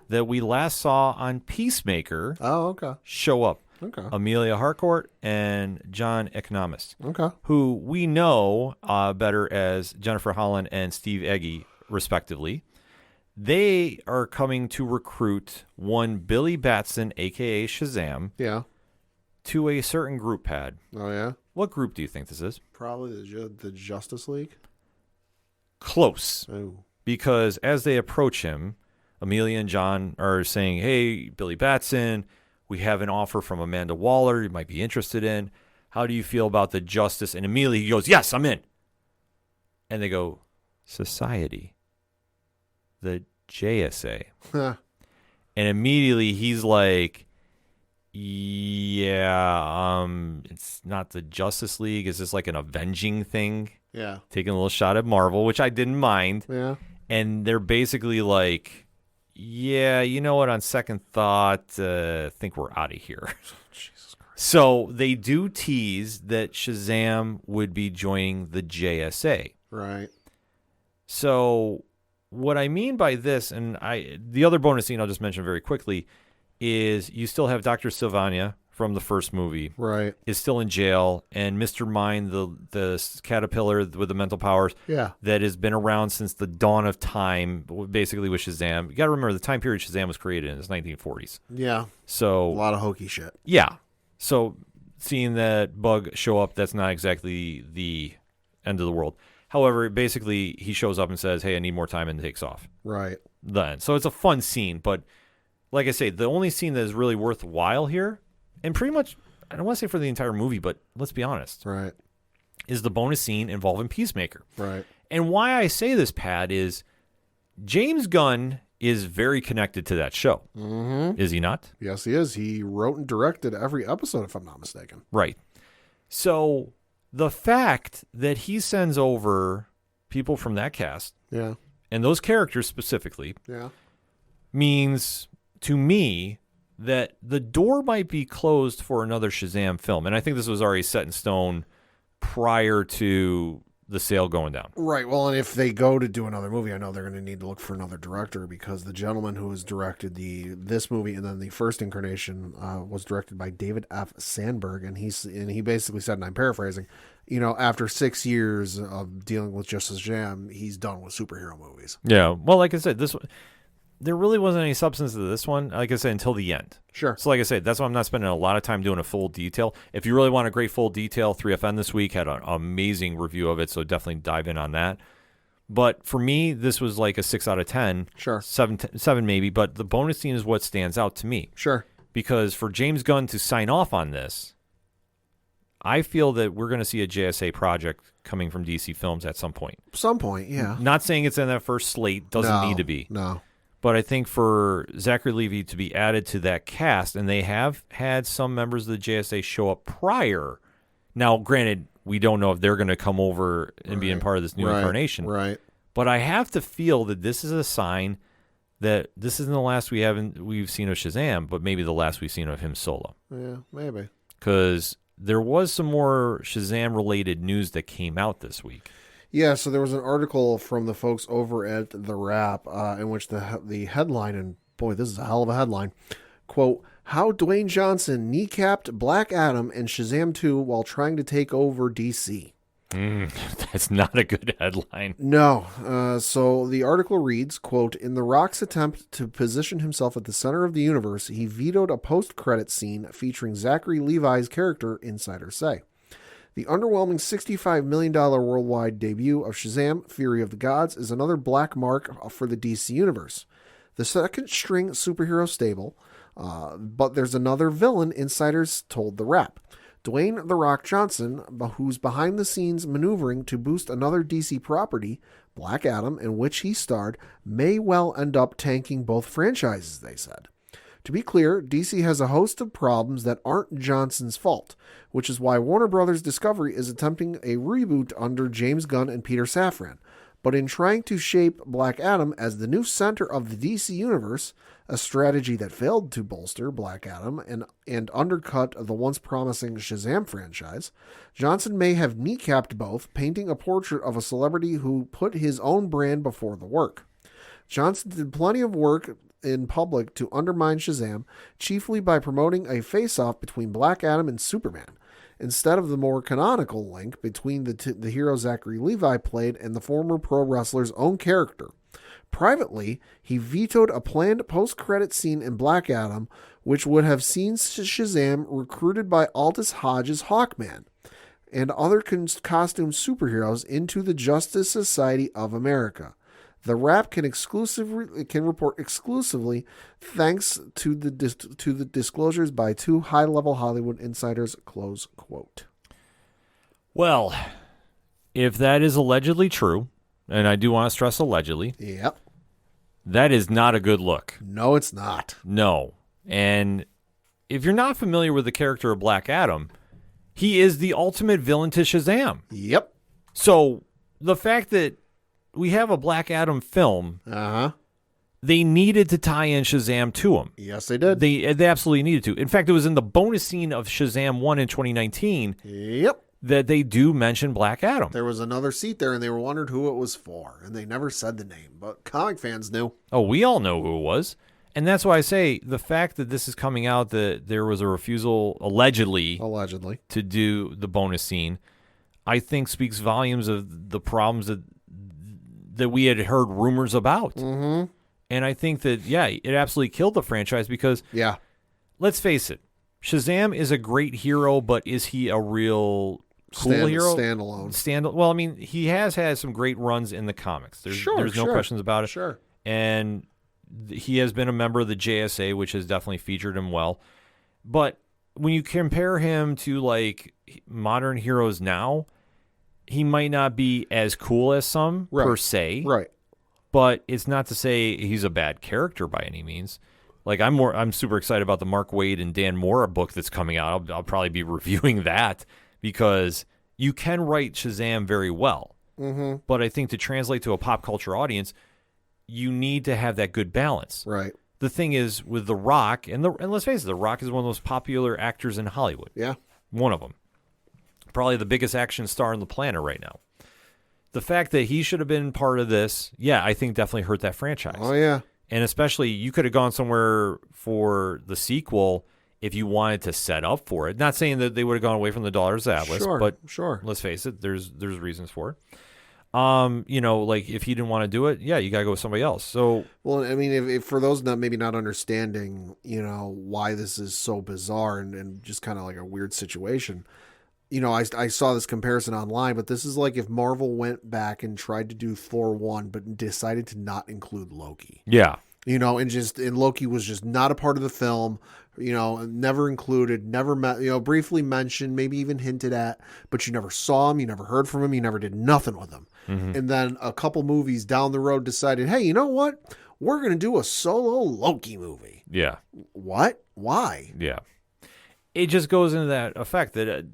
that we last saw on Peacemaker Oh, okay. show up. Okay. Amelia Harcourt and John Economist, Okay. who we know better as Jennifer Holland and Steve Eggy, respectively. They are coming to recruit one Billy Batson, a.k.a. Shazam, Yeah. to a certain group pad. Oh, yeah? What group do you think this is? Probably the Justice League. Close. Oh. Because as they approach him, Amelia and John are saying, hey, Billy Batson, we have an offer from Amanda Waller you might be interested in. How do you feel about the Justice? And immediately he goes, yes, I'm in. And they go, Society. The JSA. Huh. And immediately he's like, yeah, it's not the Justice League. Is this like an avenging thing? Yeah. Taking a little shot at Marvel, which I didn't mind. Yeah. And they're basically like, yeah, you know what? On second thought, think we're out of here. Jesus Christ. So they do tease that Shazam would be joining the JSA. Right. So what I mean by this, and the other bonus scene I'll just mention very quickly, is you still have Dr. Sylvania from the first movie Right. is still in jail, and Mr. Mind, the caterpillar with the mental powers, Yeah. that has been around since the dawn of time, basically with Shazam. You got to remember the time period Shazam was created in is 1940s. Yeah. A So lot of hokey shit. yeah, so seeing that bug show up, that's not exactly the end of the world. However, basically he shows up and says, "Hey, I need more time," and takes off. Right. Then, so it's a fun scene, but like I say, the only scene that is really worthwhile here, and pretty much, I don't want to say for the entire movie, but let's be honest, Right. is the bonus scene involving Peacemaker. Right. And why I say this, Pat, is James Gunn is very connected to that show. Mm-hmm. Is he not? Yes, he is. He wrote and directed every episode, if I'm not mistaken. Right. So the fact that he sends over people from that cast, Yeah. and those characters specifically, Yeah. means to me that the door might be closed for another Shazam film. And I think this was already set in stone prior to the sale going down. Right. Well, and if they go to do another movie, I know they're going to need to look for another director, because the gentleman who has directed this movie and then the first incarnation was directed by David F. Sandberg, and he basically said, and I'm paraphrasing, after 6 years of dealing with just Shazam, he's done with superhero movies. Yeah. Well, like I said, there really wasn't any substance to this one, like I said, until the end. Sure. So like I said, that's why I'm not spending a lot of time doing a full detail. If you really want a great full detail, 3FN this week had an amazing review of it, so definitely dive in on that. But for me, this was like a 6 out of 10. Sure. 7 maybe, but the bonus scene is what stands out to me. Sure. Because for James Gunn to sign off on this, I feel that we're going to see a JSA project coming from DC Films at some point. Some point, yeah. Not saying it's in that first slate, doesn't need to be. No. But I think for Zachary Levi to be added to that cast, and they have had some members of the JSA show up prior. Now, granted, we don't know if they're going to come over and be in part of this new incarnation. Right. But I have to feel that this is a sign that this isn't the last we've seen of Shazam, but maybe the last we've seen of him solo. Yeah, maybe. Because there was some more Shazam-related news that came out this week. Yeah, so there was an article from the folks over at The Wrap in which the headline, and boy, this is a hell of a headline, quote, "How Dwayne Johnson kneecapped Black Adam and Shazam 2 while trying to take over DC." That's not a good headline. No. So the article reads, quote, "In The Rock's attempt to position himself at the center of the universe, he vetoed a post-credit scene featuring Zachary Levi's character, insiders say. The underwhelming $65 million worldwide debut of Shazam! Fury of the Gods is another black mark for the DC Universe. The second-string superhero stable, but there's another villain, insiders told The Wrap. Dwayne 'The Rock' Johnson, who's behind the scenes maneuvering to boost another DC property, Black Adam, in which he starred, may well end up tanking both franchises, they said. To be clear, DC has a host of problems that aren't Johnson's fault, which is why Warner Bros. Discovery is attempting a reboot under James Gunn and Peter Safran. But in trying to shape Black Adam as the new center of the DC universe, a strategy that failed to bolster Black Adam and undercut the once promising Shazam franchise. Johnson may have kneecapped both, painting a portrait of a celebrity who put his own brand before the work. Johnson did plenty of work in public to undermine Shazam, chiefly by promoting a face-off between Black Adam and Superman, instead of the more canonical link between the hero Zachary Levi played and the former pro wrestler's own character. Privately, he vetoed a planned post-credit scene in Black Adam, which would have seen Shazam recruited by Aldous Hodge's Hawkman and other costume superheroes into the Justice Society of America. The Wrap can report exclusively thanks to the disclosures by two high-level Hollywood insiders. Close quote. Well, if that is allegedly true, and I do want to stress allegedly, Yep. that is not a good look. No, it's not. No. And if you're not familiar with the character of Black Adam, he is the ultimate villain to Shazam. Yep. So the fact that we have a Black Adam film, they needed to tie in Shazam to him. Yes, they did. They absolutely needed to. In fact, it was in the bonus scene of Shazam 1 in 2019 Yep. that they do mention Black Adam. There was another seat there, and they were wondering who it was for, and they never said the name, but comic fans knew. Oh, we all know who it was. And that's why I say the fact that this is coming out, that there was a refusal, allegedly, to do the bonus scene, I think speaks volumes of the problems that we had heard rumors about. Mm-hmm. And I think that, yeah, it absolutely killed the franchise because, let's face it, Shazam is a great hero, but is he a real cool hero? Standalone. Well, I mean, he has had some great runs in the comics. There's no questions about it. Sure. And he has been a member of the JSA, which has definitely featured him well. But when you compare him to, like, modern heroes now, he might not be as cool as some, per se. Right. But it's not to say he's a bad character by any means. Like, I'm super excited about the Mark Waid and Dan Mora book that's coming out. I'll probably be reviewing that because you can write Shazam very well. Mm-hmm. But I think to translate to a pop culture audience, you need to have that good balance. Right. The thing is with The Rock, and let's face it, The Rock is one of the most popular actors in Hollywood. Yeah. One of them. Probably the biggest action star on the planet right now. The fact that he should have been part of this, I think definitely hurt that franchise. Oh, yeah. And especially, you could have gone somewhere for the sequel if you wanted to set up for it. Not saying that they would have gone away from the Daughters of Atlas, but let's face it, there's reasons for it. Like if he didn't want to do it, you got to go with somebody else. So, well, I mean, if for those maybe not understanding, why this is so bizarre and just kind of like a weird situation, I saw this comparison online, but this is like if Marvel went back and tried to do Thor 1, but decided to not include Loki. Yeah. And Loki was just not a part of the film, never included, never met, briefly mentioned, maybe even hinted at, but you never saw him, you never heard from him, you never did nothing with him. Mm-hmm. And then a couple movies down the road decided, hey, you know what? We're going to do a solo Loki movie. Yeah. What? Why? Yeah. It just goes into that effect that,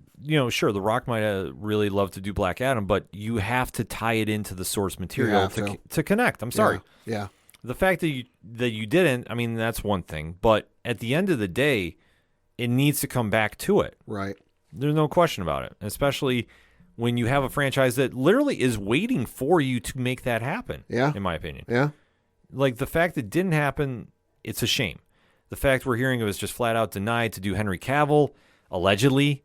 sure, The Rock might really love to do Black Adam, but you have to tie it into the source material to connect. I'm sorry. Yeah. The fact that you didn't, I mean, that's one thing. But at the end of the day, it needs to come back to it. Right. There's no question about it, especially when you have a franchise that literally is waiting for you to make that happen, in my opinion. Yeah. Like, the fact that it didn't happen, it's a shame. The fact we're hearing it was just flat out denied to do Henry Cavill, allegedly,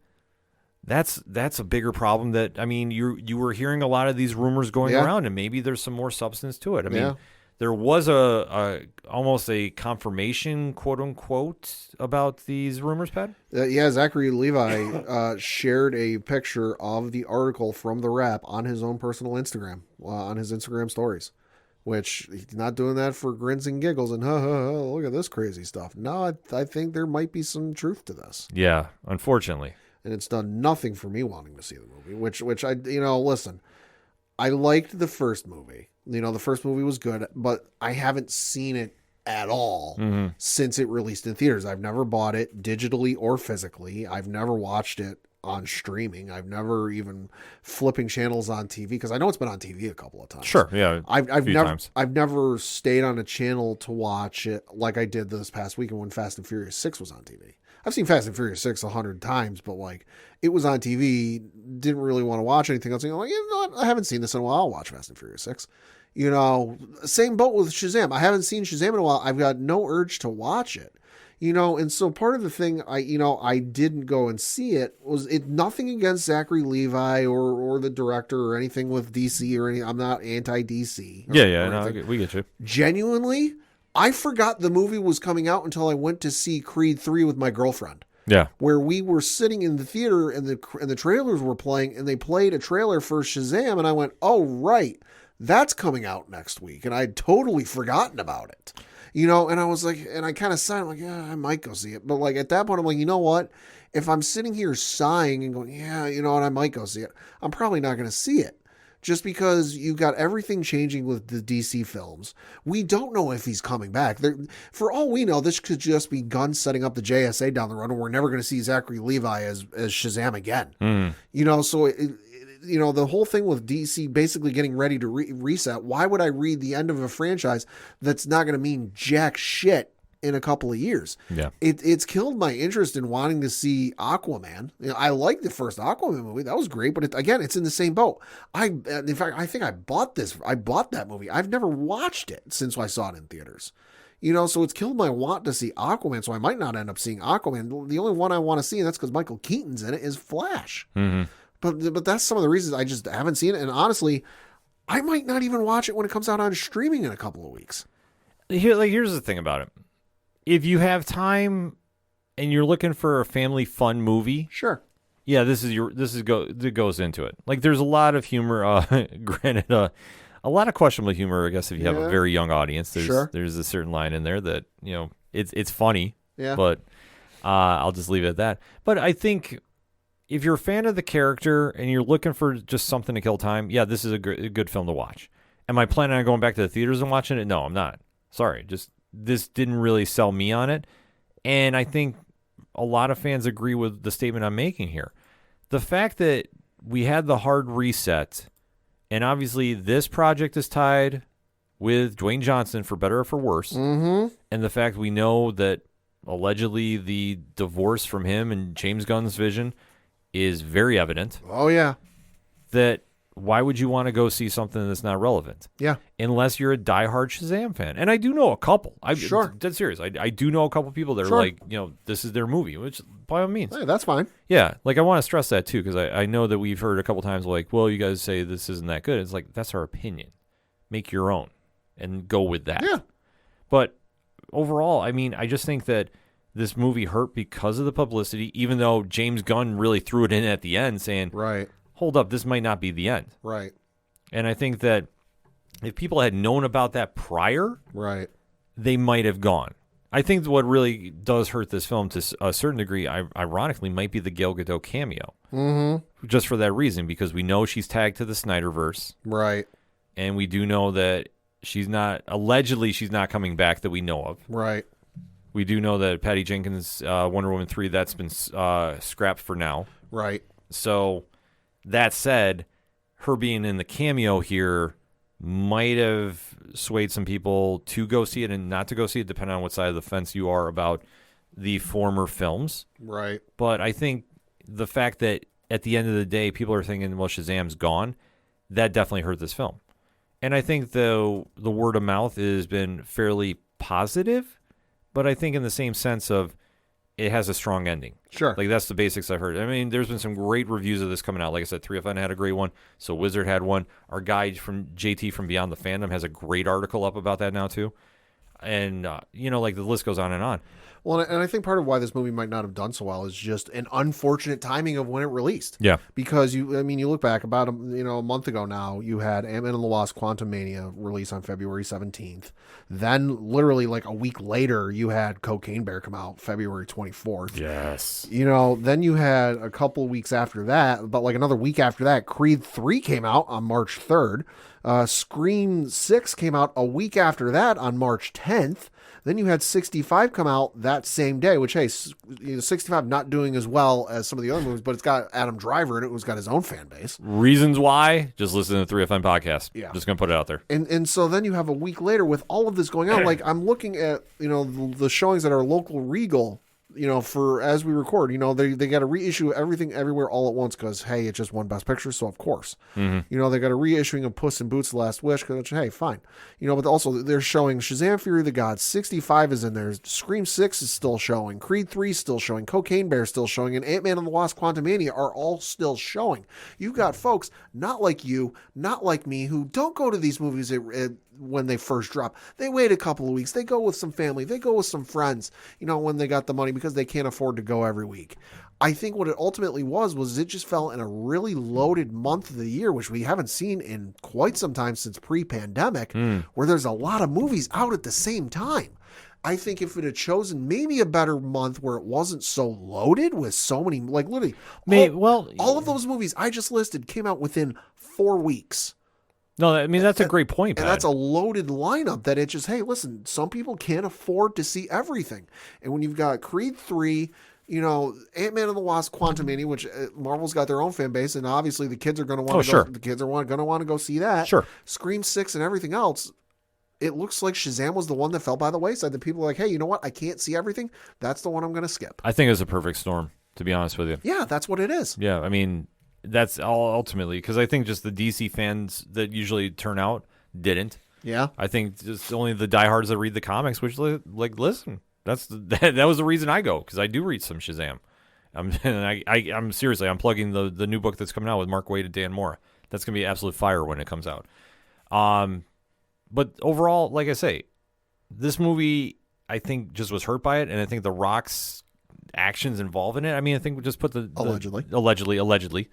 that's a bigger problem. That, I mean, you were hearing a lot of these rumors going around, and maybe there's some more substance to it. I mean, there was almost a confirmation, quote unquote, about these rumors, Pat. Zachary Levi shared a picture of the article from The Wrap on his own personal Instagram, on his Instagram stories. Which he's not doing that for grins and giggles and look at this crazy stuff. No, I think there might be some truth to this. Yeah, unfortunately. And it's done nothing for me wanting to see the movie, which I, listen, I liked the first movie. The first movie was good, but I haven't seen it at all since it released in theaters. I've never bought it digitally or physically. I've never watched it on streaming. I've never even flipping channels on TV because I know it's been on TV a couple of times. Sure, yeah, I've few never times. I've never stayed on a channel to watch it like I did this past weekend when Fast and Furious 6 was on TV. I've seen Fast and Furious 6 100 times, but like it was on TV, didn't really want to watch anything else. Like, you know what? I haven't seen this in a while. I'll watch Fast and Furious 6. You know, same boat with Shazam. I haven't seen Shazam in a while. I've got no urge to watch it. You know, and so part of the thing I didn't go and see it was nothing against Zachary Levi or the director or anything with DC or anything. I'm not anti-DC. No, we get you. Genuinely, I forgot the movie was coming out until I went to see Creed 3 with my girlfriend. Yeah. Where we were sitting in the theater and the trailers were playing and they played a trailer for Shazam and I went, "Oh, right. That's coming out next week." And I'd totally forgotten about it. You know, and I was like, and I kind of sighed, like, yeah, I might go see it. But like at that point, I'm like, you know what? If I'm sitting here sighing and going, yeah, you know what, I might go see it, I'm probably not going to see it. Just because you've got everything changing with the DC films. We don't know if he's coming back. For all we know, this could just be Gunn setting up the JSA down the road, and we're never going to see Zachary Levi as Shazam again. You know, so you know, the whole thing with DC basically getting ready to reset, why would I read the end of a franchise that's not going to mean jack shit in a couple of years? Yeah. It's killed my interest in wanting to see Aquaman. You know, I liked the first Aquaman movie. That was great, but it's in the same boat. In fact, I think I bought that movie. I've never watched it since I saw it in theaters. You know, so it's killed my want to see Aquaman, so I might not end up seeing Aquaman. The only one I want to see, and that's because Michael Keaton's in it, is Flash. Mm-hmm. But that's some of the reasons I just haven't seen it. And honestly, I might not even watch it when it comes out on streaming in a couple of weeks. Here's the thing about it. If you have time and you're looking for a family fun movie, Sure. yeah, it goes into it. Like there's a lot of humor, granted, a lot of questionable humor, I guess, if you have a very young audience. There's a certain line in there that, you know, it's funny, but I'll just leave it at that. But I think if you're a fan of the character and you're looking for just something to kill time, yeah, this is a good film to watch. Am I planning on going back to the theaters and watching it? No, I'm not. Sorry. Just this didn't really sell me on it. And I think a lot of fans agree with the statement I'm making here. The fact that we had the hard reset, and obviously this project is tied with Dwayne Johnson for better or for worse, and the fact we know that allegedly the divorce from him and James Gunn's vision is very evident. Oh, yeah. That why would you want to go see something that's not relevant? Yeah. Unless you're a diehard Shazam fan. And I do know a couple. Sure. Dead serious. I do know a couple people that are like, you know, this is their movie, which by all means. Hey, that's fine. Yeah. Like I want to stress that too, because I know that we've heard a couple times like, well, you guys say this isn't that good. It's like, that's our opinion. Make your own and go with that. Yeah. But overall, I mean, I just think that this movie hurt because of the publicity, even though James Gunn really threw it in at the end saying, right, hold up, this might not be the end. Right. And I think that if people had known about that prior, right, they might have gone. I think what really does hurt this film to a certain degree, ironically, might be the Gal Gadot cameo. Mm-hmm. Just for that reason, because we know she's tagged to the Snyderverse. Right. And we do know that allegedly she's not coming back that we know of. Right. We do know that Patty Jenkins' Wonder Woman 3, that's been scrapped for now. Right. So, that said, her being in the cameo here might have swayed some people to go see it and not to go see it, depending on what side of the fence you are about the former films. Right. But I think the fact that at the end of the day, people are thinking, well, Shazam's gone, that definitely hurt this film. And I think the word of mouth has been fairly positive, but I think in the same sense of it has a strong ending. Sure. Like, that's the basics I've heard. I mean, there's been some great reviews of this coming out. Like I said, 3FN had a great one. So Wizard had one. Our guy from JT from Beyond the Fandom has a great article up about that now, too. And, you know, like, the list goes on and on. Well, and I think part of why this movie might not have done so well is just an unfortunate timing of when it released. Yeah. Because you look back about a month ago now, you had Ant-Man and the Wasp: Quantumania release on February 17th. Then literally like a week later, you had Cocaine Bear come out February 24th. Yes. You know, then you had a couple weeks after that, but like another week after that, Creed 3 came out on March 3rd. Scream 6 came out a week after that on March 10th. Then you had 65 come out that same day, which, hey, 65 not doing as well as some of the other movies, but it's got Adam Driver in it, who's got his own fan base. Reasons why? Just listen to the 3FN podcast. Yeah. Just going to put it out there. And so then you have a week later with all of this going on. Like, I'm looking at, the showings at our local Regal, for as we record, they got to reissue Everything Everywhere All at Once because, hey, it just won Best Picture, so of course. Mm-hmm. They got a reissuing of Puss in Boots: The Last Wish because, hey, fine. But also they're showing Shazam: Fury of the Gods, 65 is in there, Scream 6 is still showing, Creed 3 is still showing, Cocaine Bear is still showing, and Ant-Man and the Wasp: Quantumania are all still showing. You've got folks not like you, not like me, who don't go to these movies when they first drop. They wait a couple of weeks. They go with some family. They go with some friends, when they got the money because they can't afford to go every week. I think what it ultimately was it just fell in a really loaded month of the year, which we haven't seen in quite some time since pre-pandemic, where there's a lot of movies out at the same time. I think if it had chosen maybe a better month where it wasn't so loaded with so many, like literally, all of those movies I just listed came out within 4 weeks. No, I mean, that's a great point, Pat. And that's a loaded lineup that it just, hey, listen, some people can't afford to see everything. And when you've got Creed 3, Ant-Man and the Wasp: Quantumania, which Marvel's got their own fan base, and obviously the kids are going to want to go. The kids are going to want to go see that. Sure. Scream 6 and everything else. It looks like Shazam was the one that fell by the wayside. The people are like, hey, you know what? I can't see everything. That's the one I'm going to skip. I think it's a perfect storm, to be honest with you. Yeah, that's what it is. Yeah, I mean, that's all ultimately, because I think just the DC fans that usually turn out didn't. Yeah. I think just only the diehards that read the comics, which, like, listen, that was the reason I go, because I do read some Shazam. I'm seriously, I'm plugging the new book that's coming out with Mark Waid and Dan Mora. That's going to be absolute fire when it comes out. But overall, like I say, this movie, I think, just was hurt by it, and I think The Rock's actions involved in it. I mean, I think we just put allegedly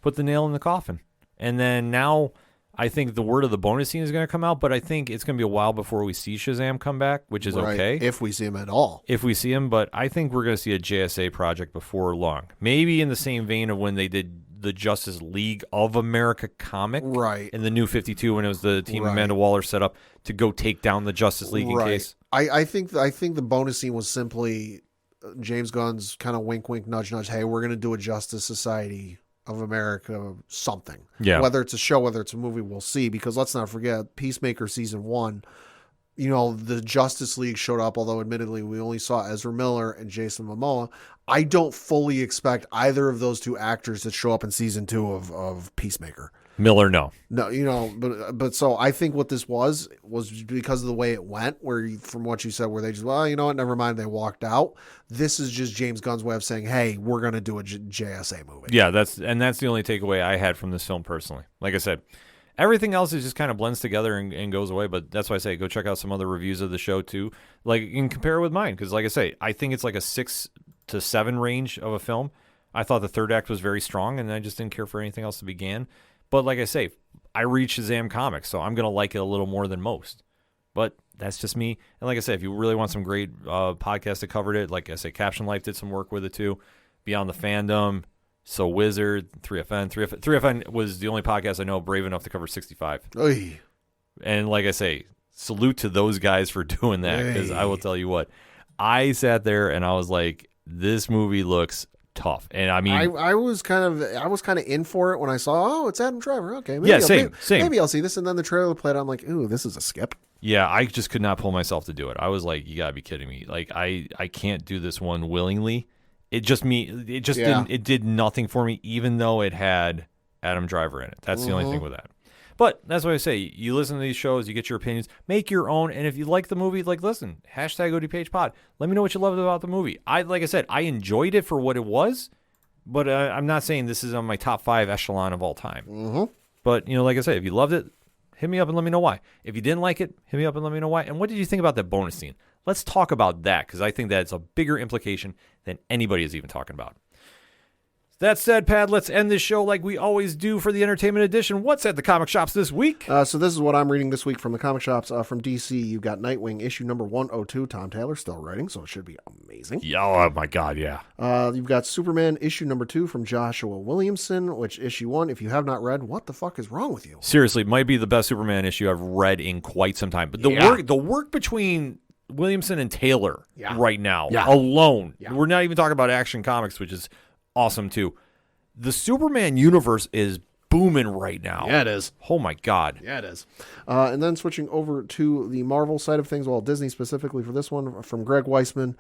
put the nail in the coffin. And then now I think the word of the bonus scene is going to come out, but I think it's going to be a while before we see Shazam come back, which is okay. If we see him at all. If we see him, but I think we're going to see a JSA project before long. Maybe in the same vein of when they did the Justice League of America comic. Right. In the New 52 when it was the team Amanda Waller set up to go take down the Justice League in case. I think the bonus scene was simply James Gunn's kind of wink, wink, nudge, nudge. Hey, we're going to do a Justice Society of America something. Yeah. Whether it's a show, whether it's a movie, we'll see. Because let's not forget, Peacemaker season 1, the Justice League showed up, although admittedly we only saw Ezra Miller and Jason Momoa. I don't fully expect either of those two actors to show up in season 2 of Peacemaker. Miller, no. No, but so I think what this was because of the way it went, where from what you said, where they just, well, you know what, never mind, they walked out. This is just James Gunn's way of saying, hey, we're going to do a JSA movie. Yeah, that's the only takeaway I had from this film personally. Like I said, everything else is just kind of blends together and goes away, but that's why I say go check out some other reviews of the show too. Like, you can compare it with mine, because like I say, I think it's like a 6 to 7 range of a film. I thought the third act was very strong, and I just didn't care for anything else that began. But like I say, I read Shazam comics, so I'm going to like it a little more than most. But that's just me. And like I said, if you really want some great podcasts that covered it, like I say, Caption Life did some work with it too. Beyond the Fandom, So Wizard, 3FN was the only podcast I know brave enough to cover 65. Oy. And like I say, salute to those guys for doing that, because I will tell you what, I sat there and I was like, this movie looks tough. And I mean, I was kind of in for it when I saw, it's Adam Driver. Okay, maybe same. Maybe I'll see this. And then the trailer played. I'm like, ooh, this is a skip. Yeah, I just could not pull myself to do it. I was like, you gotta be kidding me. Like, I can't do this one willingly. It did nothing for me, even though it had Adam Driver in it. That's the only thing with that. But that's what I say. You listen to these shows, you get your opinions, make your own. And if you like the movie, like, listen, hashtag ODPH pod. Let me know what you loved about the movie. Like I said, I enjoyed it for what it was, but I'm not saying this is on my top 5 echelon of all time. Mm-hmm. But, like I said, if you loved it, hit me up and let me know why. If you didn't like it, hit me up and let me know why. And what did you think about that bonus scene? Let's talk about that, because I think that's a bigger implication than anybody is even talking about. That said, Pad, let's end this show like we always do for the entertainment edition. What's at the comic shops this week? So this is what I'm reading this week from the comic shops. From DC, you've got Nightwing issue number 102. Tom Taylor still writing, so it should be amazing. Yeah, oh my God, yeah. You've got Superman issue number 2 from Joshua Williamson, which issue 1, if you have not read, what the fuck is wrong with you? Seriously, might be the best Superman issue I've read in quite some time. But the work between Williamson and Taylor Yeah. right now Yeah. alone. Yeah. We're not even talking about Action Comics, which is awesome too. The Superman universe is booming right now. Yeah, it is. Oh my God. Yeah, it is. And then switching over to the Marvel side of things, well, Disney specifically for this one, from Greg Weisman,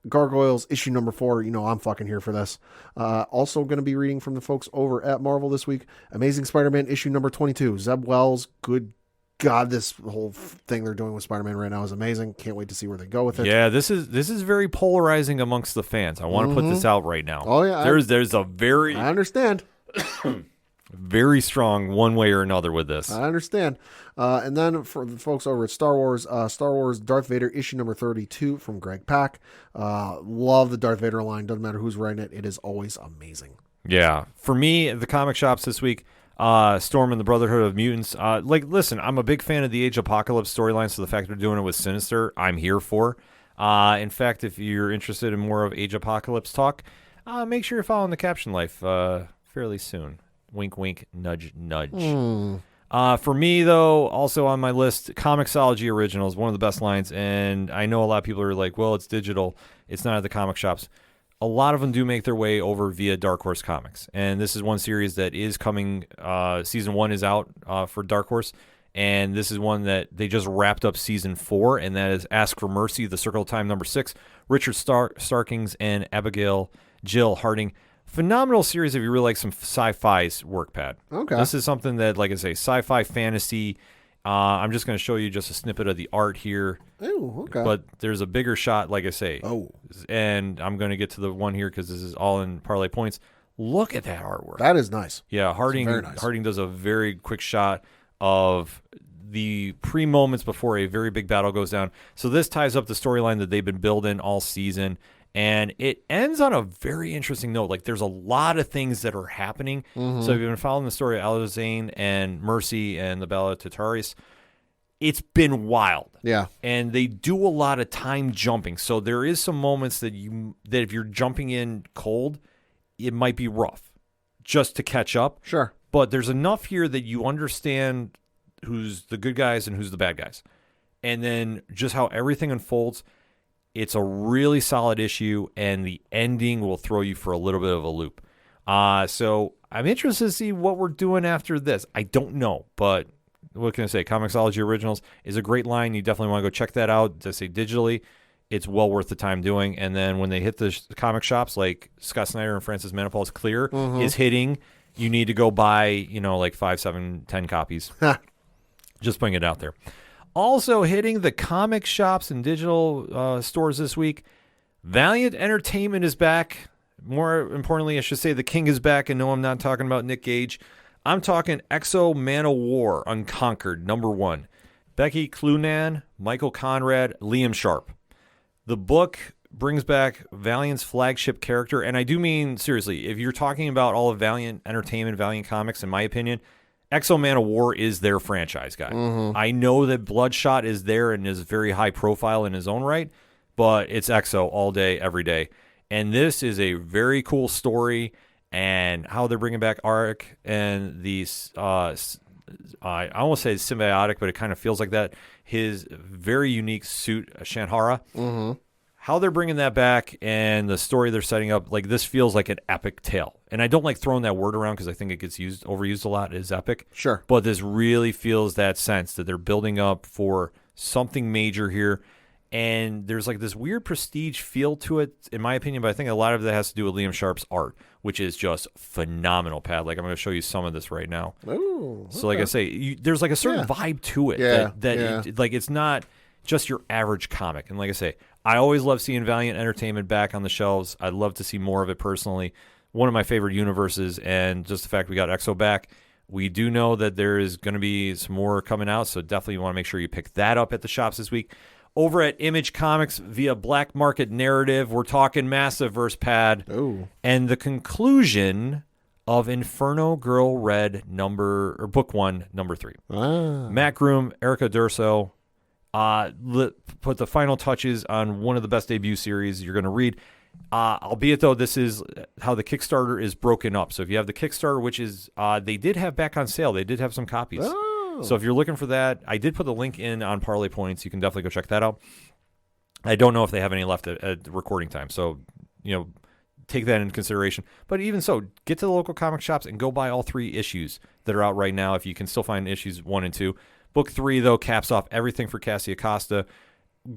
Gargoyles, issue number 4. You know I'm fucking here for this. Also going to be reading from the folks over at Marvel this week, Amazing Spider-Man, issue number 22. Zeb Wells, good God, this whole thing they're doing with Spider-Man right now is amazing. Can't wait to see where they go with it. Yeah, this is very polarizing amongst the fans. I want to put this out right now. Oh, yeah. There's a very I understand. very strong one way or another with this. I understand. And then for the folks over at Star Wars Darth Vader issue number 32 from Greg Pak. Love the Darth Vader line. Doesn't matter who's writing it. It is always amazing. Yeah. For me, the comic shops this week, Storm and the Brotherhood of Mutants. Listen, I'm a big fan of the Age Apocalypse storyline, so the fact they're doing it with Sinister, I'm here for. In fact, if you're interested in more of Age Apocalypse talk, make sure you're following the Caption Life fairly soon. Wink, wink, nudge, nudge. For me, though, also on my list, Comixology Originals, one of the best lines, and I know a lot of people are like, well, it's digital. It's not at the comic shops. A lot of them do make their way over via Dark Horse Comics, and this is one series that is coming. Season 1 is out for Dark Horse, and this is one that they just wrapped up Season 4, and that is Ask for Mercy, The Circle of Time number 6, Richard Starkings and Abigail Jill Harding. Phenomenal series if you really like some sci-fi's work, Pat. Okay. This is something that, like I say, sci-fi fantasy. I'm just going to show you just a snippet of the art here. Oh, okay. But there's a bigger shot, like I say. Oh. And I'm going to get to the one here because this is all in parlay points. Look at that artwork. That is nice. Yeah, Very nice. Harding does a very quick shot of the pre-moments before a very big battle goes down. So this ties up the storyline that they've been building all season. And it ends on a very interesting note. Like, there's a lot of things that are happening. So if you've been following the story of Alazane and Mercy and the Bella Tartaris, it's been wild. Yeah. And they do a lot of time jumping. So there is some moments that if you're jumping in cold, it might be rough just to catch up. Sure. But there's enough here that you understand who's the good guys and who's the bad guys. And then just how everything unfolds. It's a really solid issue, and the ending will throw you for a little bit of a loop. So I'm interested to see what we're doing after this. I don't know, but what can I say? Comixology Originals is a great line. You definitely want to go check that out. To say digitally, it's well worth the time doing. And then when they hit the comic shops, like Scott Snyder and Francis Manipul's Clear is hitting, you need to go buy, like 5, 7, 10 copies. Just putting it out there. Also hitting the comic shops and digital stores this week, Valiant Entertainment is back. More importantly, I should say the King is back. And no, I'm not talking about Nick Gage. I'm talking Exo Man of War Unconquered, number 1. Becky Clunan, Michael Conrad, Liam Sharp. The book brings back Valiant's flagship character. And I do mean, seriously, if you're talking about all of Valiant Entertainment, Valiant Comics, in my opinion, Exo Man of War is their franchise guy. I know that Bloodshot is there and is very high profile in his own right, but it's Exo all day, every day. And this is a very cool story, and how they're bringing back Arik and these, I almost say symbiotic, but it kind of feels like that. His very unique suit, Shanhara. How they're bringing that back and the story they're setting up, like this feels like an epic tale. And I don't like throwing that word around because I think it gets overused a lot, is epic. Sure. But this really feels that sense that they're building up for something major here. And there's like this weird prestige feel to it, in my opinion, but I think a lot of that has to do with Liam Sharp's art, which is just phenomenal, Pat. Like, I'm going to show you some of this right now. Ooh, So like I say, there's like a certain vibe to it. It's not just your average comic. And like I say, I always love seeing Valiant Entertainment back on the shelves. I'd love to see more of it personally. One of my favorite universes, and just the fact we got Exo back. We do know that there is going to be some more coming out, so definitely want to make sure you pick that up at the shops this week. Over at Image Comics via Black Market Narrative, we're talking Massiverse, Pad. Ooh. And the conclusion of Inferno Girl Red Book 1, number 3. Matt Groom, Erica Durso, put the final touches on one of the best debut series you're going to read. Albeit, though, this is how the Kickstarter is broken up. So if you have the Kickstarter, which is they did have back on sale, they did have some copies. So if you're looking for that, I did put the link in on Parlay Points. You can definitely go check that out. I don't know if they have any left at recording time. So, take that into consideration. But even so, get to the local comic shops and go buy all 3 issues that are out right now if you can still find issues 1 and 2. Book 3, though, caps off everything for Cassie Acosta.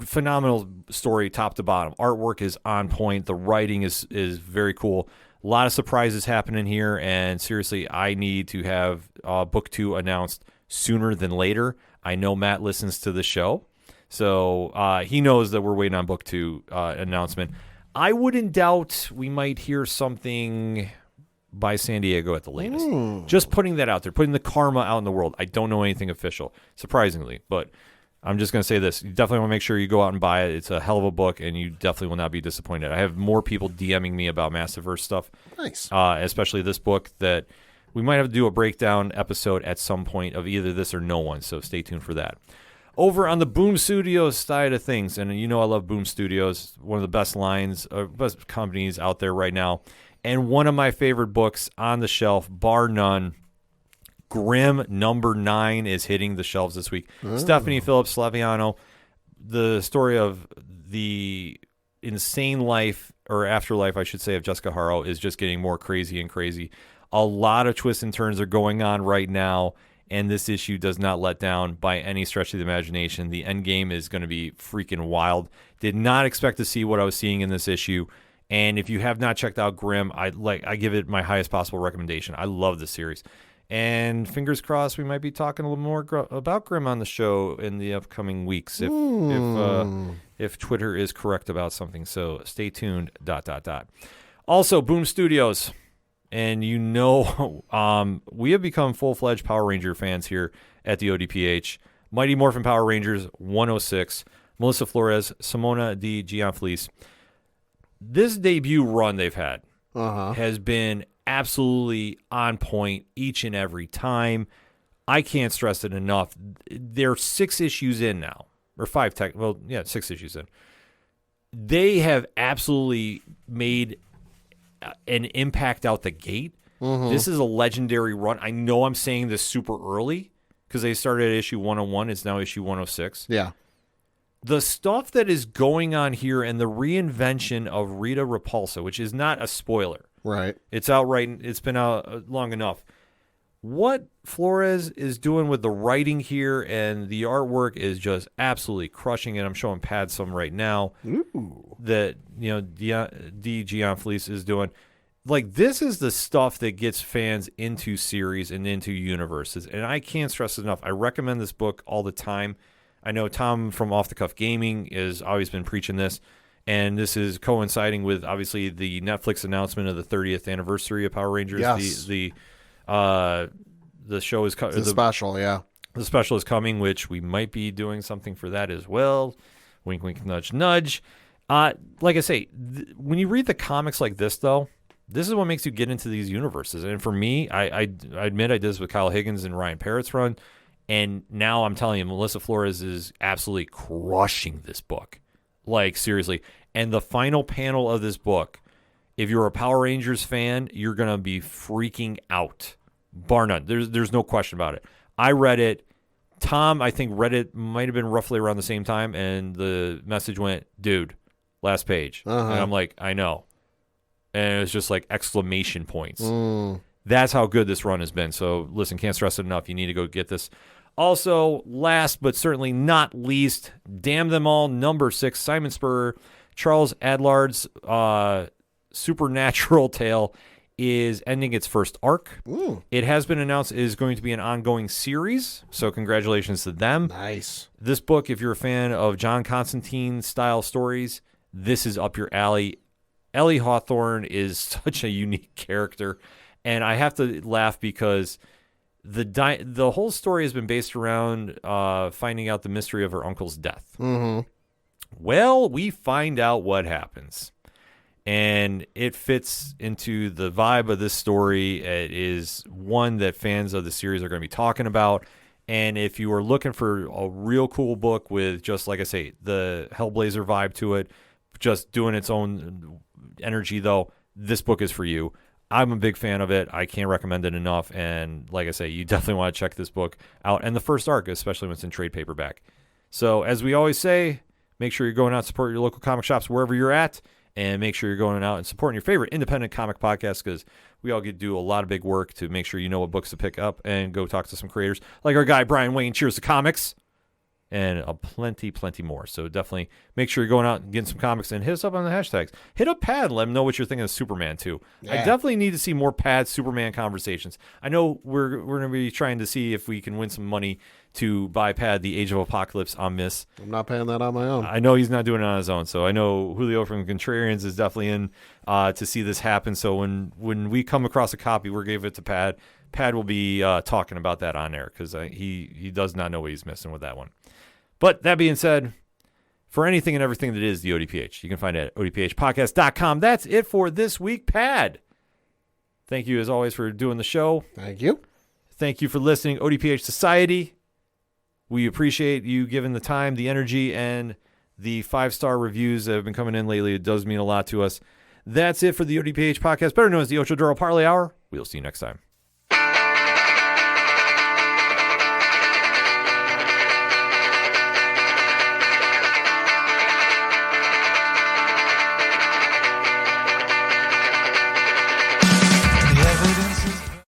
Phenomenal story top to bottom. Artwork is on point. The writing is very cool. A lot of surprises happening here, and seriously, I need to have book 2 announced sooner than later. I know Matt listens to the show, so he knows that we're waiting on book 2 announcement. I wouldn't doubt we might hear something by San Diego at the latest. Just putting that out there, putting the karma out in the world. I don't know anything official, surprisingly, but I'm just going to say this. You definitely want to make sure you go out and buy it. It's a hell of a book, and you definitely will not be disappointed. I have more people DMing me about Massiverse stuff. Nice. Especially this book that we might have to do a breakdown episode at some point of either this or no one, so stay tuned for that. Over on the Boom Studios side of things, and I love Boom Studios, one of the best best companies out there right now, and one of my favorite books on the shelf, bar none, Grimm #9 is hitting the shelves this week. Stephanie Phillips Slaviano, the story of the insane life, or afterlife, I should say, of Jessica Haro is just getting more crazy and crazy. A lot of twists and turns are going on right now, and this issue does not let down by any stretch of the imagination. The end game is going to be freaking wild. Did not expect to see what I was seeing in this issue. And if you have not checked out Grimm, I give it my highest possible recommendation. I love this series. And fingers crossed, we might be talking a little more about Grimm on the show in the upcoming weeks if Twitter is correct about something. So stay tuned. ... Also, Boom Studios, and we have become full-fledged Power Ranger fans here at the ODPH. Mighty Morphin Power Rangers 106, Melissa Flores, Simona de Gianfelice. This debut run they've had has been absolutely on point each and every time. I can't stress it enough. They're 6 issues in now, or 5 6 issues in. They have absolutely made an impact out the gate. This is a legendary run. I know I'm saying this super early because they started at issue 101. It's now issue 106. Yeah. The stuff that is going on here and the reinvention of Rita Repulsa, which is not a spoiler. Right. It's out right. It's been out long enough. What Flores is doing with the writing here and the artwork is just absolutely crushing it. I'm showing Pad some right now. Ooh. That D. Gianfelice is doing. Like, this is the stuff that gets fans into series and into universes, and I can't stress it enough. I recommend this book all the time. I know Tom from Off the Cuff Gaming has always been preaching this. And this is coinciding with, obviously, the Netflix announcement of the 30th anniversary of Power Rangers. Yes. The show is the special, yeah. The special is coming, which we might be doing something for that as well. Wink, wink, nudge, nudge. Like I say, when you read the comics like this, though, this is what makes you get into these universes. And for me, I admit I did this with Kyle Higgins and Ryan Parrott's run. And now I'm telling you, Melissa Flores is absolutely crushing this book. Like, seriously. And the final panel of this book, if you're a Power Rangers fan, you're going to be freaking out. Bar none. There's no question about it. I read it. Tom, I think, read it, might have been roughly around the same time, and the message went, dude, last page. And I'm like, I know. And it was just like exclamation points. That's how good this run has been. So, listen, can't stress it enough. You need to go get this. Also, last but certainly not least, Damn Them All, #6, Simon Spurrier, Charles Adlard's supernatural tale is ending its first arc. It has been announced it is going to be an ongoing series, so congratulations to them. Nice. This book, if you're a fan of John Constantine-style stories, this is up your alley. Ellie Hawthorne is such a unique character, and I have to laugh because the whole story has been based around finding out the mystery of her uncle's death. Well, we find out what happens, and it fits into the vibe of this story. It is one that fans of the series are going to be talking about, and if you are looking for a real cool book with just, like I say, the Hellblazer vibe to it, just doing its own energy, though, this book is for you. I'm a big fan of it. I can't recommend it enough. And like I say, you definitely want to check this book out. And the first arc, especially when it's in trade paperback. So as we always say, Make sure you're going out and support your local comic shops wherever you're at. And make sure you're going out and supporting your favorite independent comic podcast, because we all get to do a lot of big work to make sure you know what books to pick up and go talk to some creators like our guy Brian Wayne, Cheers to Comics, and plenty more. So definitely make sure you're going out and getting some comics, and hit us up on the hashtags. Hit up Pad, let him know what you're thinking of Superman too. Yeah. I definitely need to see more Pad Superman conversations. I know we're going to be trying to see if we can win some money to buy Pad The Age of Apocalypse on Miss. I'm not paying that on my own. I know he's not doing it on his own, so I know Julio from Contrarians is definitely in to see this happen. So when we come across a copy, we'll give it to Pad. Pad will be talking about that on air, because he does not know what he's missing with that one. But that being said, for anything and everything that is the ODPH, you can find it at odphpodcast.com. That's it for this week, Pad. Thank you, as always, for doing the show. Thank you. Thank you for listening, ODPH Society. We appreciate you giving the time, the energy, and the 5-star reviews that have been coming in lately. It does mean a lot to us. That's it for the ODPH podcast, better known as the Ocho Duro Parlay Hour. We'll see you next time.